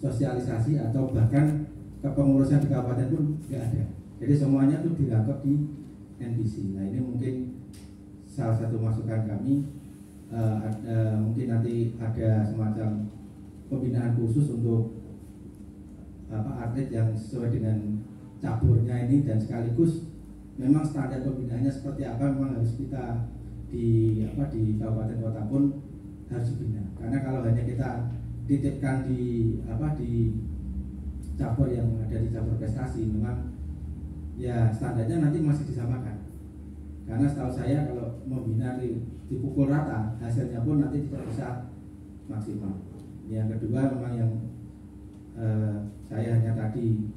sosialisasi atau bahkan kepengurusan di kabupaten pun nggak ada. Jadi semuanya tuh dirangkap di NPC. Nah ini mungkin salah satu masukan kami. Mungkin nanti ada semacam pembinaan khusus untuk atlet yang sesuai dengan caburnya ini dan sekaligus memang standar pembinaannya seperti apa memang harus kita di kabupaten kota pun harus dibina. Karena kalau hanya kita titipkan di cabur yang ada di cabur prestasi memang ya standarnya nanti masih disamakan. Karena setahu saya kalau membina dipukul rata hasilnya pun nanti tidak bisa maksimal. Yang kedua memang yang saya hanya tadi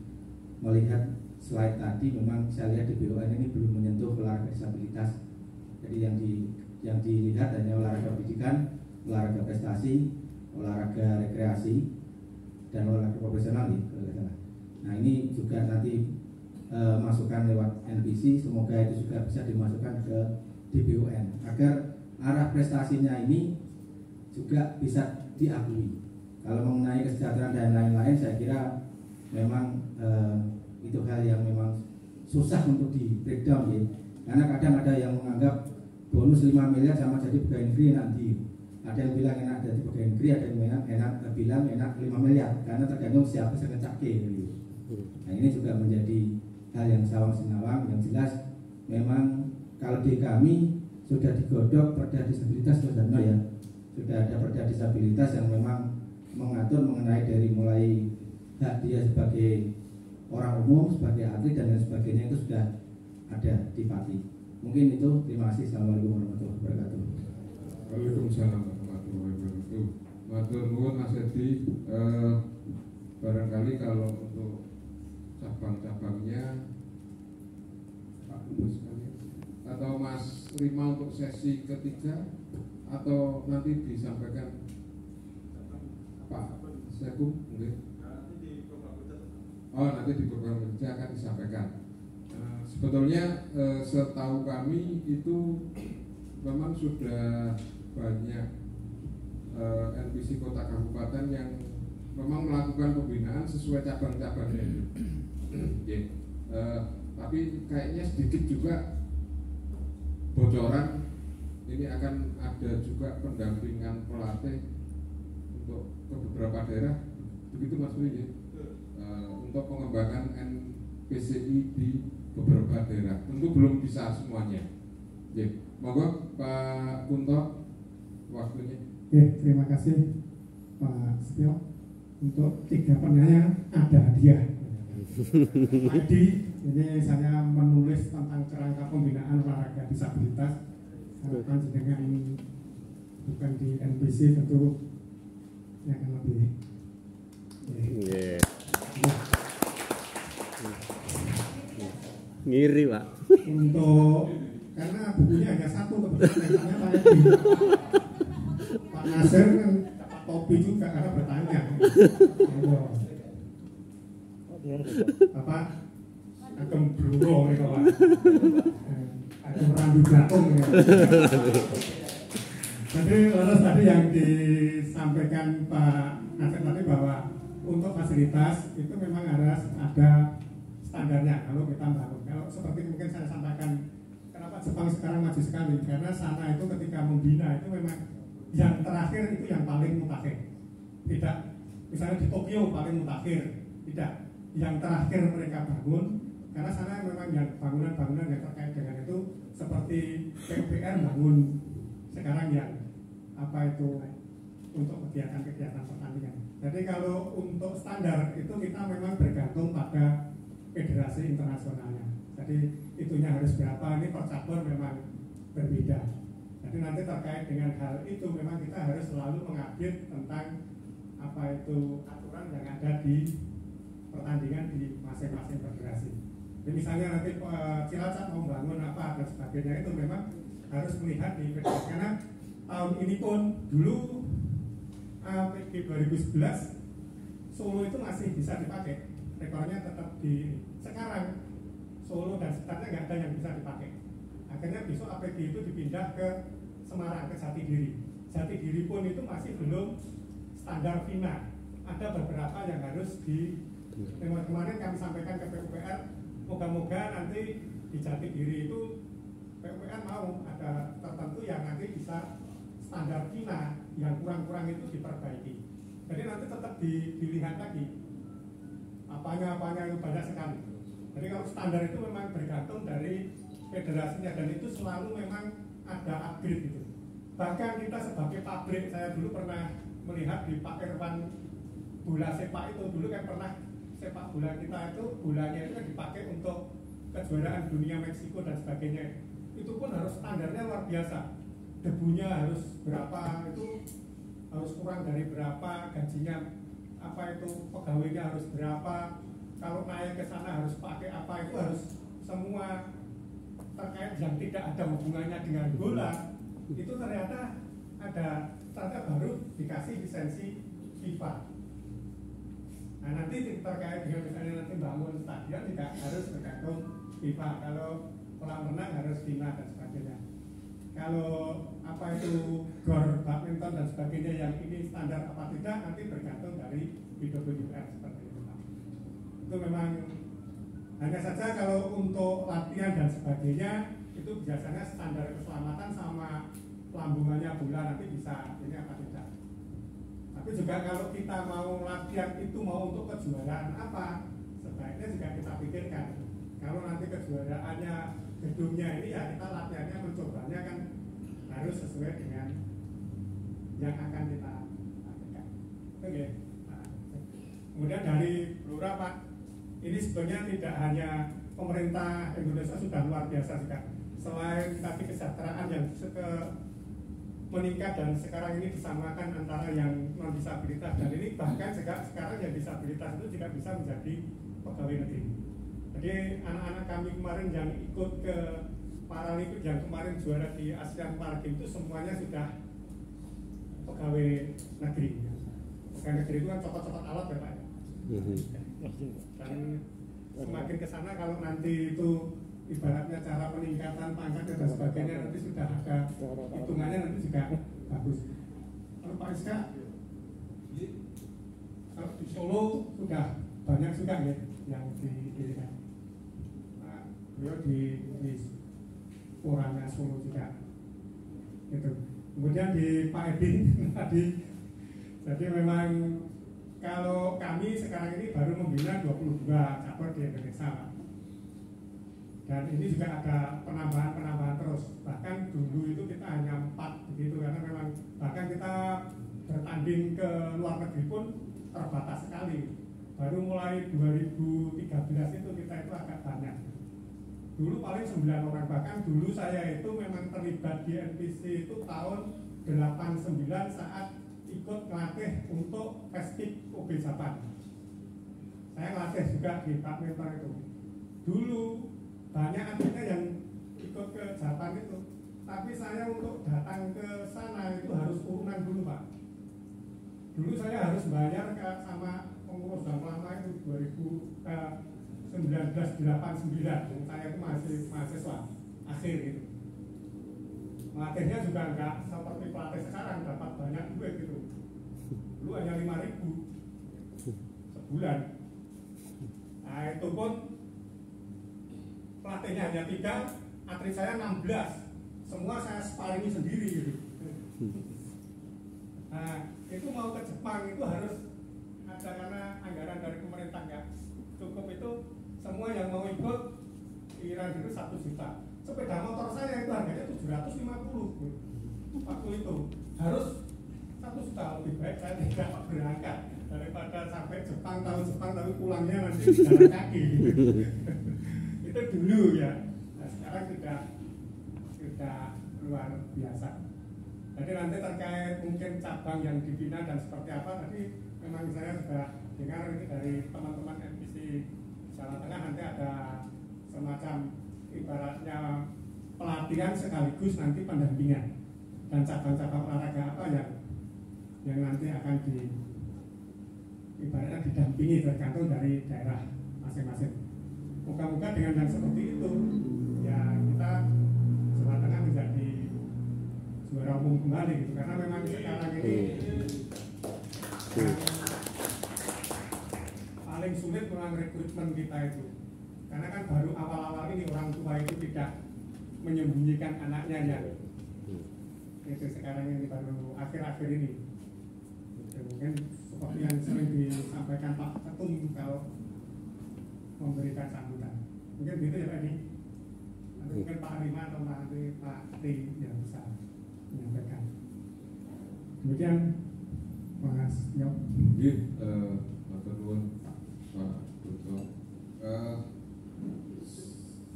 melihat slide tadi memang saya lihat di BUN ini belum menyentuh olahraga disabilitas. Jadi yang dilihat hanya olahraga pendidikan, olahraga prestasi, olahraga rekreasi dan olahraga profesional ya. Nah ini juga nanti masukan lewat NPC, semoga itu juga bisa dimasukkan ke DBUN agar arah prestasinya ini juga bisa diakui. Kalau mengenai kesejahteraan dan lain-lain saya kira memang itu hal yang memang susah untuk di breakdown ya. Karena kadang ada yang menganggap bonus 5 miliar sama jadi pegawai negeri nanti. Ada yang bilang enak jadi pegawai negeri, ada yang bilang enak 5 miliar karena tergantung siapa sekecake gitu. Nah ini juga menjadi hal yang sawang sinawang. Yang jelas memang kalau di kami sudah digodok perda disabilitas ya, sudah ada perda disabilitas yang memang mengatur mengenai dari mulai hak dia sebagai orang umum, sebagai atlet dan lain sebagainya itu sudah ada di Pati. Mungkin itu, terima kasih. Assalamualaikum warahmatullahi wabarakatuh. Waalaikumsalam warahmatullahi wabarakatuh. Matur nuwun Mas Edi. Barangkali kalau untuk cabang-cabangnya Pak Bus atau Mas Rima untuk sesi ketiga atau nanti disampaikan Pak Sekum mungkin. Oh nanti di program kerja akan disampaikan. Sebetulnya setahu kami itu memang sudah banyak NPC kota kabupaten yang memang melakukan pembinaan sesuai cabang-cabangnya. Tapi kayaknya sedikit juga bocoran ini akan ada juga pendampingan pelatih untuk ke beberapa daerah, begitu Mas Willy, untuk pengembangan NPCI di beberapa daerah. Tentu belum bisa semuanya. Monggo Pak Kunto waktunya. terima kasih Pak Setio. Untuk 3 penanya ada hadiah. Tadi ini saya menulis tentang kerangka pembinaan olahraga disabilitas. Harapan dengan bukan di NPC tentu yang akan lebih. Ngiri Pak. Untuk karena bukunya hanya satu kebetulan Pak Nasir kan dapat topi juga karena bertanya. Apa? Agem Bruno mereka Pak. Agem Rambi Blatung ya. Jadi terus tadi yang disampaikan Pak Nasir tadi bahwa untuk fasilitas itu memang harus ada standarnya kalau kita bangun. Kalau seperti mungkin saya sampaikan, kenapa Jepang sekarang maju sekali? Karena sana itu ketika membina itu memang yang terakhir itu yang paling mutakhir. Tidak, misalnya di Tokyo paling mutakhir, tidak. Yang terakhir mereka bangun, karena sana memang yang bangunan-bangunan yang terkait dengan itu seperti PUPR bangun sekarang yang apa itu untuk kegiatan-kegiatan pertandingan. Jadi kalau untuk standar itu kita memang bergantung pada federasi internasionalnya. Jadi itunya harus berapa, ini per cabur memang berbeda. Jadi nanti terkait dengan hal itu memang kita harus selalu mengupdate tentang apa itu aturan yang ada di pertandingan di masing-masing federasi. Jadi misalnya nanti Cilacap mau bangun apa dan sebagainya itu memang harus melihat di federasi. Karena tahun ini pun dulu APG 2011 Solo itu masih bisa dipakai, rekornya tetap di sekarang Solo dan sekitarnya nggak ada yang bisa dipakai. Akhirnya besok APG itu dipindah ke Semarang, ke Jatidiri. Jatidiri pun itu masih belum standar FINA. Ada beberapa yang harus kemarin kami sampaikan ke PUPR, moga-moga nanti di Jatidiri itu PUPR mau ada tertentu yang nanti bisa standar FINA, yang kurang-kurang itu diperbaiki. Jadi nanti tetap dilihat lagi apanya itu banyak sekali. Jadi kalau standar itu memang bergantung dari federasinya dan itu selalu memang ada upgrade gitu. Bahkan kita sebagai pabrik, saya dulu pernah melihat di Pak Irwan bola sepak itu dulu kan pernah sepak bola kita itu bolanya itu kan dipakai untuk kejuaraan dunia Meksiko dan sebagainya. Itu pun harus standarnya luar biasa. Debunya harus berapa, itu harus kurang dari berapa, gajinya apa itu, pegawainya harus berapa, kalau naik ke sana harus pakai apa, itu harus semua terkait yang tidak ada hubungannya dengan bola. Itu ternyata baru dikasih lisensi FIFA. Nah nanti terkait dengan misalnya nanti bangun stadion tidak harus bergantung FIFA. Kalau kolam renang harus FINA dan sebagainya. Kalau apa itu gor badminton dan sebagainya yang ini standar apa tidak nanti bergantung dari BWR seperti itu. Itu memang hanya saja kalau untuk latihan dan sebagainya itu biasanya standar keselamatan sama lambungannya bola nanti bisa ini apa tidak. Tapi juga kalau kita mau latihan itu mau untuk kejuaraan apa, sebaiknya juga kita pikirkan. Kalau nanti kejuaraannya gedungnya ini ya kita latihannya mencobanya kan harus sesuai dengan yang akan kita lakukan. Oke. Nah, kemudian dari Blora Pak, ini sebenarnya tidak hanya pemerintah Indonesia sudah luar biasa juga. Selain tadi kesejahteraan yang meningkat dan sekarang ini disamakan antara yang non disabilitas dan ini bahkan sekarang yang disabilitas itu juga bisa menjadi pegawai negeri. Jadi anak-anak kami kemarin yang ikut ke Paralimpik yang kemarin juara di ASEAN Para Games itu semuanya sudah pegawai negeri. Pegawai negeri itu kan copot-copot alat ya Pak. Dan semakin ke sana kalau nanti itu ibaratnya cara peningkatan pangkat dan sebagainya nanti sudah ada hitungannya nanti juga bagus. Kalau Pak Iska, kalau di Solo sudah banyak juga ya yang didirikan. Nah, beliau di orangnya Solo juga. Gitu. Kemudian di Pak Edin tadi, jadi memang kalau kami sekarang ini baru membina 22 cabur di Indonesia Pak. Dan ini juga ada penambahan terus. Bahkan dulu itu kita hanya 4 begitu, karena memang bahkan kita bertanding ke luar negeri pun terbatas sekali. Baru mulai 2013 itu kita itu agak banyak. Dulu paling 9 orang, bahkan dulu saya itu memang terlibat di NPC itu tahun 89 saat ikut ngelatih untuk Festik OB Japan. Saya ngelatih juga di Pak Mentor itu. Dulu banyak atletnya yang ikut ke Japan itu, tapi saya untuk datang ke sana itu harus urunan dulu Pak. Dulu saya harus bayar sama pengurus dan lama itu 1989, saya itu masih mahasiswa akhir gitu. Melatihnya juga enggak seperti pelatih sekarang dapat banyak duit gitu. Dulu hanya 5.000 sebulan. Nah itu pun pelatihnya hanya 3, atlet saya 16, semua saya sparingi sendiri gitu. Nah itu mau ke Jepang itu harus ada, karena anggaran dari pemerintah nggak cukup, itu semua yang mau ikut iuran itu 1 juta. Sepeda motor saya itu harganya 750 waktu itu, harus 1 juta. Lebih baik saya tidak berangkat daripada sampai Jepang, tahu Jepang tapi pulangnya nanti jalan kaki gitu. Itu dulu ya. Nah sekarang sudah luar biasa. Jadi nanti terkait mungkin cabang yang dibina dan seperti apa, tadi memang saya sudah dengar ini dari teman-teman NPC Jawa Tengah, nanti ada semacam ibaratnya pelatihan sekaligus nanti pendampingan dan cabang-cabang olahraga apa yang nanti akan ibaratnya didampingi tergantung dari daerah masing-masing. Moga-moga dengan yang seperti itu ya kita Jawa Tengah menjadi juara umum kembali gitu, karena memang sekarang ini paling sulit memang rekrutmen kita itu, karena kan baru awal-awal ini orang tua itu tidak menyembunyikan anaknya ya. Itu sekarang ini baru akhir-akhir ini. Mungkin seperti yang sering disampaikan Pak Ketum kalau memberikan sambutan. Mungkin gitu ya Pak ini. Nanti mungkin Pak Rima atau Pak T yang bisa menyampaikan. Kemudian Mas Yop. Matur nuwun Pak Duto.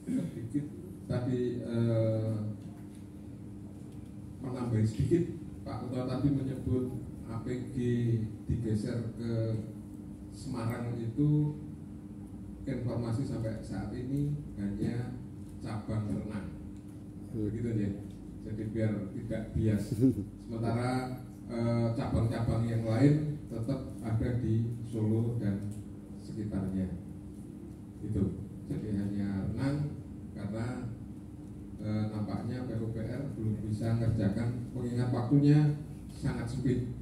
Sedikit tadi menambahi sedikit, Pak Ketua tadi menyebut APG digeser ke Semarang, itu informasi sampai saat ini hanya cabang renang, begitu ya. Jadi biar tidak bias. Sementara cabang-cabang yang lain tetap ada di Solo dan sekitarnya. Itu. Jadi hanya renang karena nampaknya PUPR belum bisa mengerjakan, mengingat waktunya sangat sempit.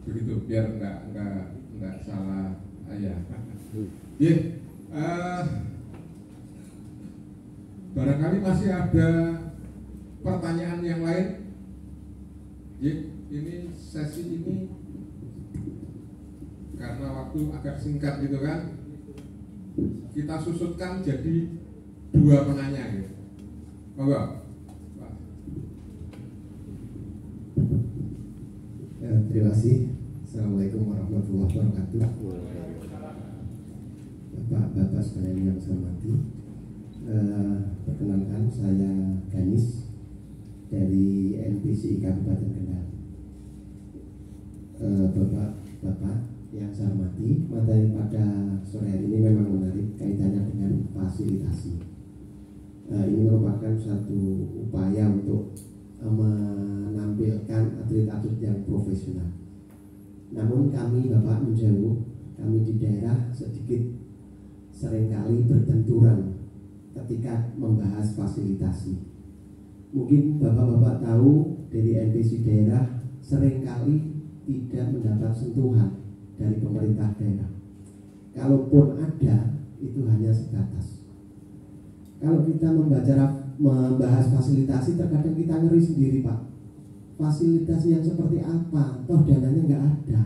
Begitu, biar enggak salah ayah. Barangkali masih ada pertanyaan yang lain. Ini sesi ini karena waktu agak singkat gitu kan, kita susutkan jadi 2 penanya gitu. Monggo. Terima kasih. Assalamualaikum warahmatullahi wabarakatuh. Bapak-bapak sekalian yang saya hormati, perkenalkan saya Ganis dari NPC Kabupaten Kendal. Bapak-bapak yang saya hormati, materi pada sore hari ini memang menarik kaitannya dengan fasilitasi. Ini merupakan satu upaya untuk menampilkan atlet-atlet yang profesional. Namun kami Bapak menjauh, kami di daerah sedikit seringkali berbenturan ketika membahas fasilitasi. Mungkin Bapak-bapak tahu dari NPC daerah seringkali tidak mendapat sentuhan dari pemerintah daerah. Kalaupun ada, itu hanya sebatas. Kalau kita membahas fasilitasi, terkadang kita ngeri sendiri Pak. Fasilitas yang seperti apa? Toh dananya nggak ada.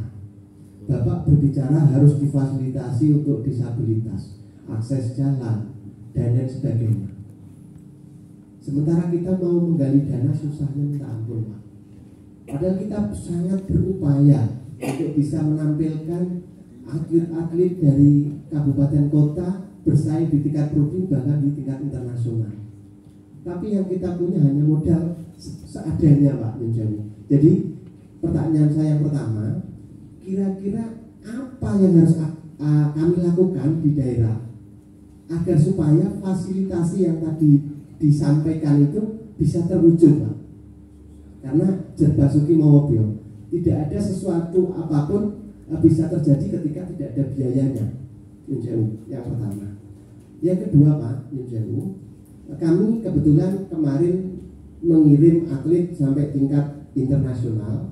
Bapak berbicara harus difasilitasi untuk disabilitas, akses jalan, dan lain sebagainya. Sementara kita mau menggali dana susahnya minta ampun, Pak. Padahal kita sangat berupaya untuk bisa menampilkan atlet-atlet dari kabupaten kota bersaing di tingkat provinsi bahkan di tingkat internasional. Tapi yang kita punya hanya modal seadanya, Pak Yunjawu. Jadi pertanyaan saya yang pertama, kira-kira apa yang harus kami lakukan di daerah agar supaya fasilitasi yang tadi disampaikan itu bisa terwujud, Pak? Karena Jerbasuki Mawobyo tidak ada sesuatu apapun bisa terjadi ketika tidak ada biayanya. Yunjawu yang pertama. Yang kedua, Pak Yunjawu, kami kebetulan kemarin mengirim atlet sampai tingkat internasional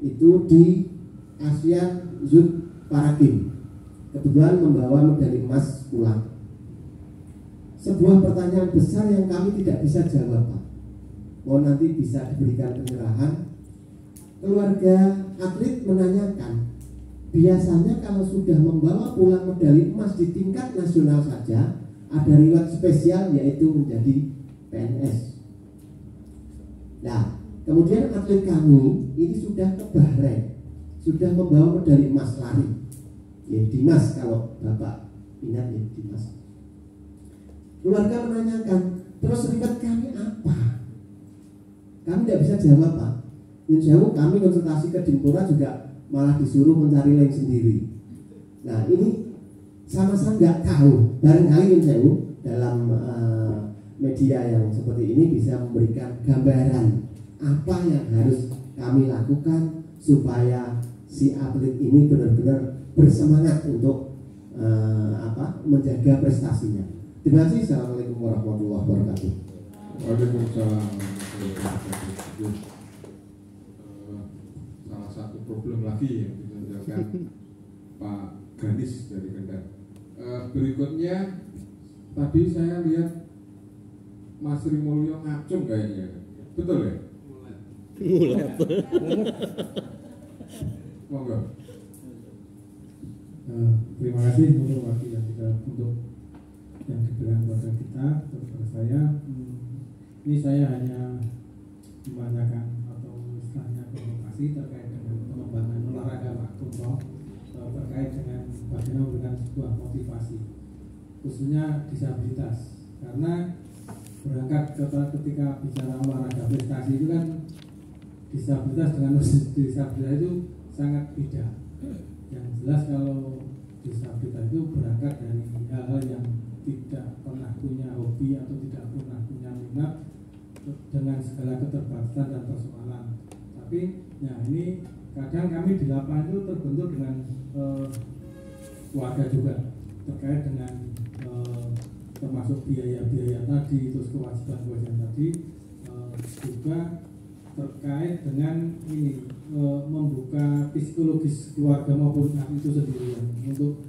itu di Asian Youth Para Games. Kebetulan membawa medali emas pulang. Sebuah pertanyaan besar yang kami tidak bisa jawab, Pak. Mau nanti bisa diberikan pencerahan. Keluarga atlet menanyakan, biasanya kalau sudah membawa pulang medali emas di tingkat nasional saja, ada reward spesial yaitu menjadi PNS. Nah, kemudian atlet kami ini sudah ke Bahrain, sudah membawa medali emas lari. Ya, Dimas kalau Bapak ingat ya, Dimas. Keluarga menanyakan, terus reward kami apa? Kami tidak bisa jawab, Pak. Yunjawu kami konsultasi ke Dimpora juga malah disuruh mencari link sendiri. Nah, ini sama-sama nggak tahu. Barangkali Yunjawu dalam media yang seperti ini bisa memberikan gambaran apa yang harus kami lakukan supaya si atlet ini benar-benar bersemangat untuk menjaga prestasinya. Terima kasih. Assalamualaikum warahmatullahi wabarakatuh. Waalaikumsalam. Salah satu problem lagi yang ditunjukkan Pak Ganis dari Kendal. Berikutnya tadi saya lihat Mas Rimulyo ngacung kayaknya, betul ya? Mulet. Monggo. Terima kasih untuk waktu yang untuk yang diberikan kepada kita, kepada saya. Ini saya hanya menanyakan atau istilahnya provokasi terkait dengan pengembangan olahraga, Pak Kunto, terkait dengan bagaimana memberikan sebuah motivasi, khususnya disabilitas. Karena berangkat ketika bicara olahraga prestasi itu kan disabilitas dengan disabilitas itu sangat beda. Yang jelas kalau disabilitas itu berangkat dari hal-hal yang tidak pernah punya hobi atau tidak pernah punya minat dengan segala keterbatasan dan persoalan. Tapi ya ini kadang kami di lapangan itu terbentur dengan keluarga juga terkait dengan termasuk biaya-biaya tadi, terus kewajiban-kewajiban tadi, juga terkait dengan ini membuka psikologis keluarga maupun anak itu sendiri untuk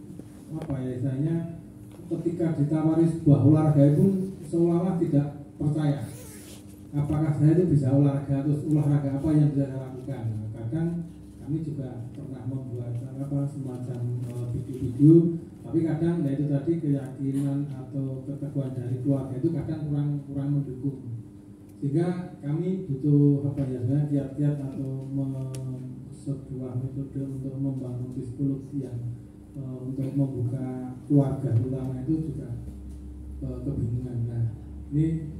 apa ya istilahnya ketika ditawari sebuah olahraga itu seolah-olah tidak percaya apakah saya itu bisa olahraga, terus olahraga apa yang bisa saya lakukan. Nah, kadang kami juga pernah membuat semacam video-video, tapi kadang ya itu tadi keyakinan atau keteguhan dari keluarga itu kadang kurang mendukung, sehingga kami butuh kiat-kiat atau sebuah metode untuk membangun psikologi yang untuk membuka keluarga utama itu juga kebingungan. Nah, ini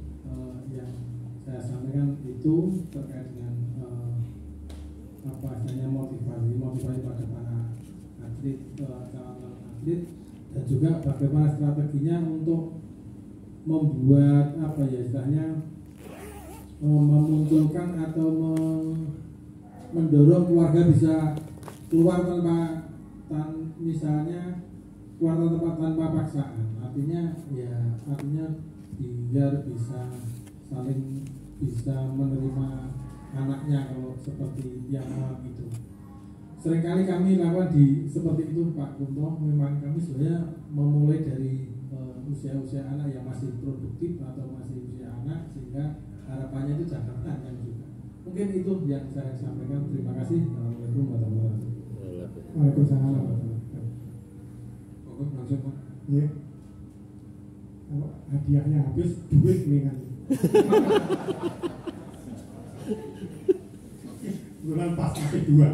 yang saya sampaikan itu terkait dengan motivasi pada para atlet, calon atlet, dan juga bagaimana strateginya untuk membuat istilahnya memunculkan atau mendorong keluarga bisa keluar misalnya keluar tanpa paksaan. Artinya biar bisa saling bisa menerima anaknya kalau seperti yang awal itu. Seringkali kami lakukan seperti itu, Pak Kunto. Memang kami sebenarnya memulai dari usia-usia anak yang masih produktif atau masih usia anak, sehingga harapannya itu jangka panjang juga. Mungkin itu yang saya sampaikan. Terima kasih. Assalamualaikum warahmatullahi wabarakatuh. Waalaikumsalam warahmatullahi wabarakatuh. Langsung, Pak. Ya. hadiahnya habis, duit mendingan. Bulan pas masih 2.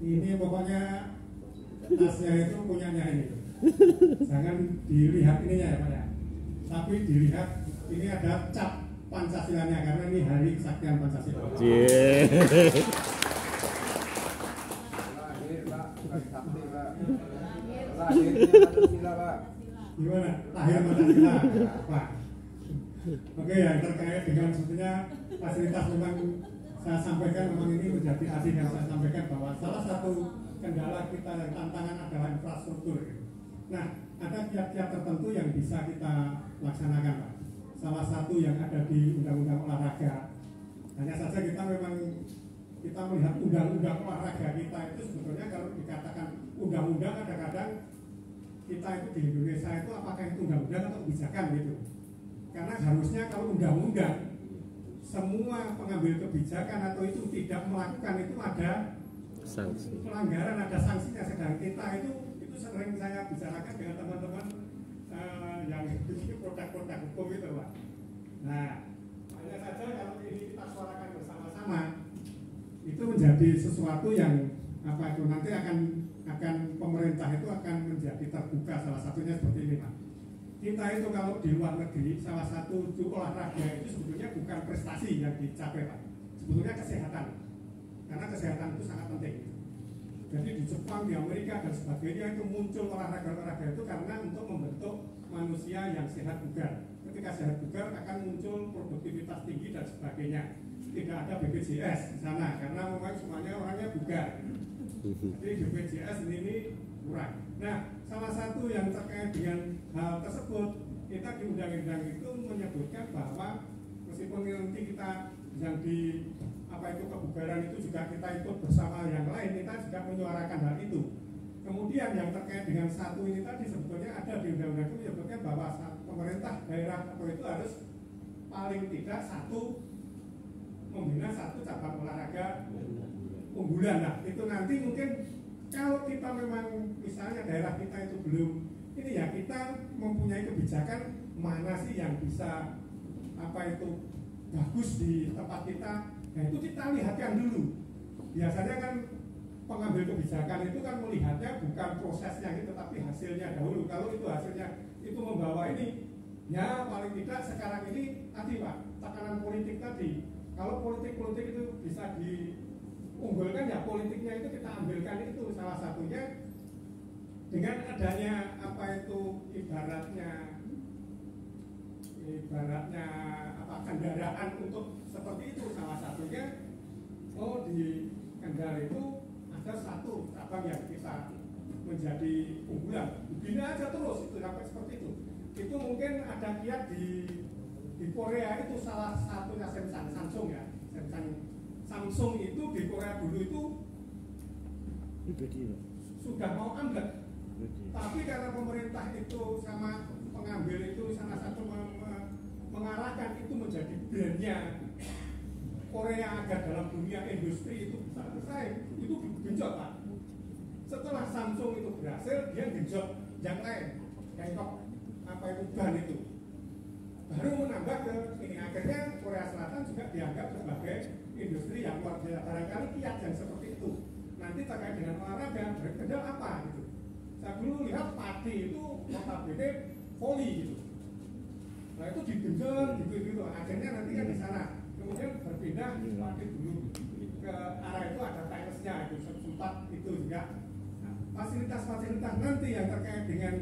Ini pokoknya tasnya itu punyanya ini. Jangan dilihat ininya ya Pak ya. Tapi dilihat ini ada cap Pancasilanya karena ini hari kesaktian Pancasila. Gimana? Lahir Pancasila, Pak. Oke, yang terkait dengan sebetulnya fasilitas memang saya sampaikan memang ini menjadi asing yang saya sampaikan bahwa salah satu kendala kita dan tantangan adalah infrastruktur. Nah, ada kiat-kiat tertentu yang bisa kita laksanakan, Pak. Salah satu yang ada di Undang-Undang Olahraga. Hanya saja kita memang kita melihat undang-undang olahraga kita itu sebetulnya kalau dikatakan undang-undang kadang-kadang kita itu di Indonesia itu apakah itu undang-undang atau kebijakan gitu. Karena harusnya kalau undang-undang semua pengambil kebijakan atau itu tidak melakukan itu ada sanksi. Pelanggaran, ada sanksinya. Sedang kita itu sering saya bicarakan dengan teman-teman yang produk-produk hukum itu Pak. Nah, hanya saja kalau ini kita suarakan bersama-sama itu menjadi sesuatu yang apa itu nanti akan pemerintah itu akan menjadi terbuka, salah satunya seperti ini Pak. Kita itu kalau di luar negeri salah satu olahraga itu sebetulnya bukan prestasi yang dicapai Pak, sebetulnya kesehatan, karena kesehatan itu sangat penting. Jadi di Jepang, di Amerika dan sebagainya itu muncul olahraga-olahraga itu karena untuk membentuk manusia yang sehat bugar. Ketika sehat bugar akan muncul produktivitas tinggi dan sebagainya. Tidak ada BPJS di sana karena memang semuanya orangnya bugar. Jadi BPJS ini kurang. Nah, salah satu yang terkait dengan hal tersebut, kita di undang-undang itu menyebutkan bahwa meskipun nanti kita yang di apa itu kebugaran itu juga kita ikut bersama yang lain, kita juga menyuarakan hal itu. Kemudian yang terkait dengan satu ini tadi sebetulnya ada di undang-undang itu menyebutkan bahwa pemerintah daerah atau itu harus paling tidak membina satu cabang olahraga unggulan. Nah, itu nanti mungkin kalau kita memang misalnya daerah kita itu belum ini ya, kita mempunyai kebijakan mana sih yang bisa apa itu bagus di tempat kita. Nah, itu kita lihatkan dulu. Biasanya kan pengambil kebijakan itu kan melihatnya bukan prosesnya gitu, tapi hasilnya dahulu. Kalau itu hasilnya itu membawa ini, ya paling tidak sekarang ini tadi Pak, tekanan politik tadi. Kalau politik itu bisa diunggulkan ya politiknya itu kita ambilkan itu salah satunya dengan adanya apa itu ibaratnya apa kendaraan untuk seperti itu salah satunya di Kendal itu ada satu cabang yang kita menjadi unggulan, bina aja terus itu sampai seperti itu. Itu mungkin ada kiat di Korea itu salah satunya Samsung ya, Samsung itu di Korea dulu itu sudah mau ambil, tapi karena pemerintah itu sama pengambil itu salah satu mengarahkan itu menjadi brandnya Korea agar dalam dunia industri itu bisa bersaing, itu genjot Pak. Setelah Samsung itu berhasil, dia genjot yang lain, Bangkok apa itu ban itu, baru menambah ke ini. Akhirnya Korea Selatan juga dianggap sebagai industri yang luar biasa. Barangkali kiat yang seperti itu nanti terkait dengan olahraga berkedal apa gitu. Saya dulu lihat padi itu notabene voli gitu. Nah itu digenjot gitu. Akhirnya nanti kan di sana. Kemudian berpindah padi dulu ke arah itu ada tenisnya itu sempat itu juga. Nah, fasilitas-fasilitas nanti yang terkait dengan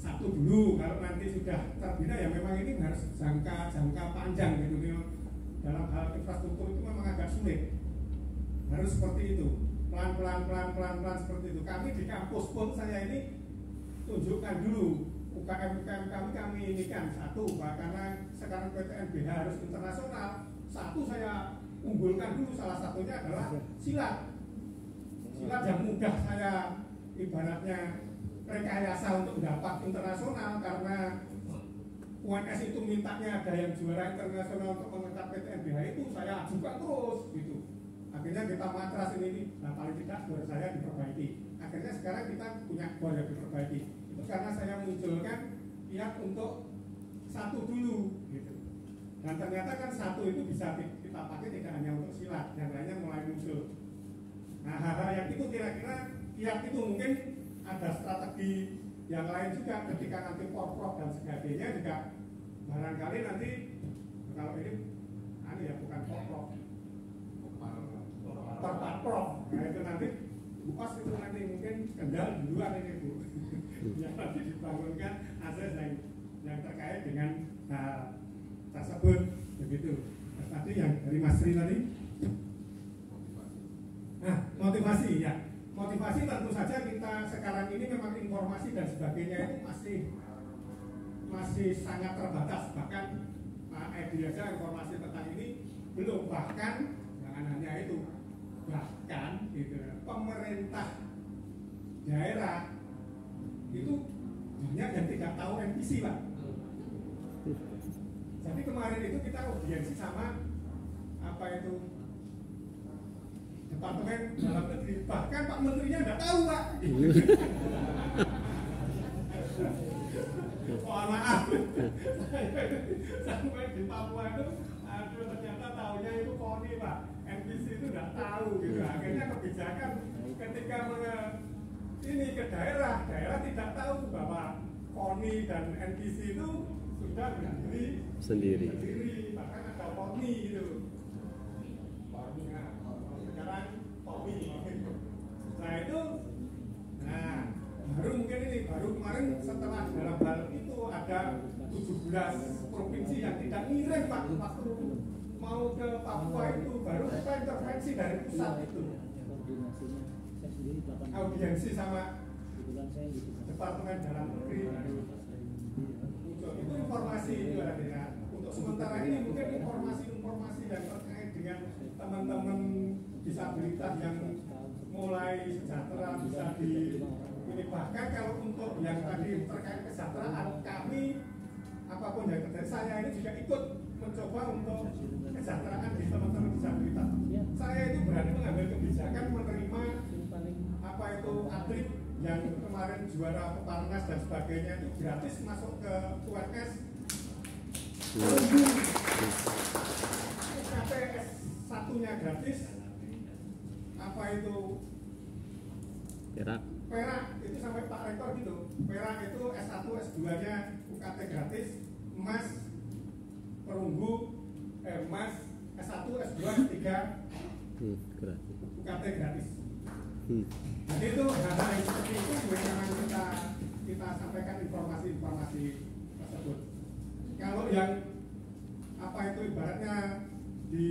satu dulu, kalau nanti sudah terbina ya memang ini harus jangka panjang gitu. Dalam hal infrastruktur itu memang agak sulit. Harus seperti itu. Pelan-pelan seperti itu. Kami di kampus pun saya ini tunjukkan dulu UKM kami ini kan satu Pak, karena sekarang PTNBH harus internasional. Satu saya unggulkan dulu, salah satunya adalah silat yang mudah saya ibaratnya rekayasa untuk dapat internasional, karena UNS itu mintanya ada yang juara internasional untuk mengangkat PTNBH itu saya ajukan terus gitu. Akhirnya kita matras ini, nah paling tidak skor saya diperbaiki. Akhirnya sekarang kita punya skor yang diperbaiki. Itu itu karena saya munculkan pihak untuk satu dulu gitu. Dan ternyata kan satu itu bisa kita pakai tidak hanya untuk silat, yang lainnya mulai muncul. Nah, hal-hal yang itu kira-kira pihak itu mungkin ada strategi yang lain juga ketika nanti porprov dan sebagainya juga barangkali nanti kalau ini ya bukan porprov, terpaprov. Nah itu nanti pas itu nanti mungkin Kendal duluan ini Bu. Yang nanti dibangunkan asas yang terkait dengan tersebut begitu. Nah, tadi yang dari Mas Sri tadi. Nah, motivasi ya. Motivasi tentu saja kita sekarang ini memang informasi dan sebagainya itu masih sangat terbatas. Bahkan idea saja informasi tentang ini belum, bahkan jangan hanya itu, bahkan gitu, pemerintah daerah itu banyak yang tidak tahu NPC Pak. Jadi kemarin itu kita audiensi sama apa itu Departemen Dalam Negeri, bahkan Pak Menterinya nggak tahu Pak. Mohon maaf, sampai di Papua itu, aduh ternyata tahunya itu KONI Pak, NPC itu nggak tahu gitu. Akhirnya kebijakan ketika ini ke daerah tidak tahu bahwa KONI dan NPC itu sudah berdiri sendiri, bahkan ada KONI gitu. Sekarang KONI. Nah itu, baru mungkin ini, baru kemarin setelah dalam hal itu ada 17 provinsi yang tidak ngirim Pak, waktu mau ke Papua itu baru kita intervensi dari pusat itu, audiensi sama Departemen Dalam Negeri. Itu informasi itu adanya. Untuk sementara ini mungkin informasi yang terkait dengan teman-teman disabilitas yang mulai sejahtera bisa ini, bahkan kalau untuk yang tadi terkait kesejahteraan, kami apapun yang terjadi, saya ini juga ikut mencoba untuk kesejahteraan di teman-teman disabilitas. Saya itu berani mengambil kebijakan menerima apa itu atlet yang kemarin juara Peparnas dan sebagainya itu gratis masuk ke UNS. Sampai S1-nya gratis. Apa itu? Perak itu sampai Pak Rektor gitu. Perak itu S1, S2-nya UKT gratis, emas perunggu, emas S1, S2, S3 UKT gratis. Jadi itu hal-hal yang seperti itu yang kita sampaikan informasi-informasi tersebut. Kalau yang apa itu ibaratnya di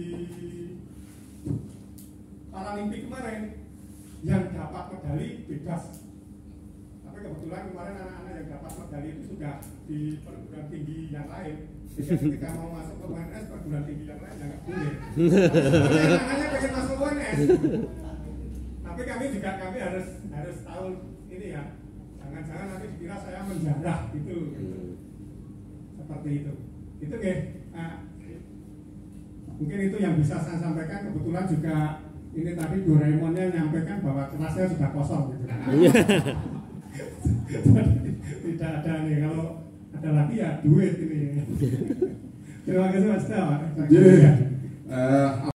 Paralimpik kemarin yang dapat medali bebas, tapi kebetulan kemarin anak-anak yang dapat medali itu sudah di perguruan tinggi yang lain. Jadi ketika mau masuk ke UNS perguruan tinggi yang lain nggak boleh. Anak-anaknya pengen masuk UNS. Tapi kami harus tahu ini ya, jangan-jangan nanti dikira saya menjarah gitu, seperti itu. Itu mungkin itu yang bisa saya sampaikan. Kebetulan juga ini tadi Doraemonnya menyampaikan bahwa kelasnya sudah kosong gitu. Tidak ada nih, kalau ada lagi ya duit ini. Terima kasih Mas Tau.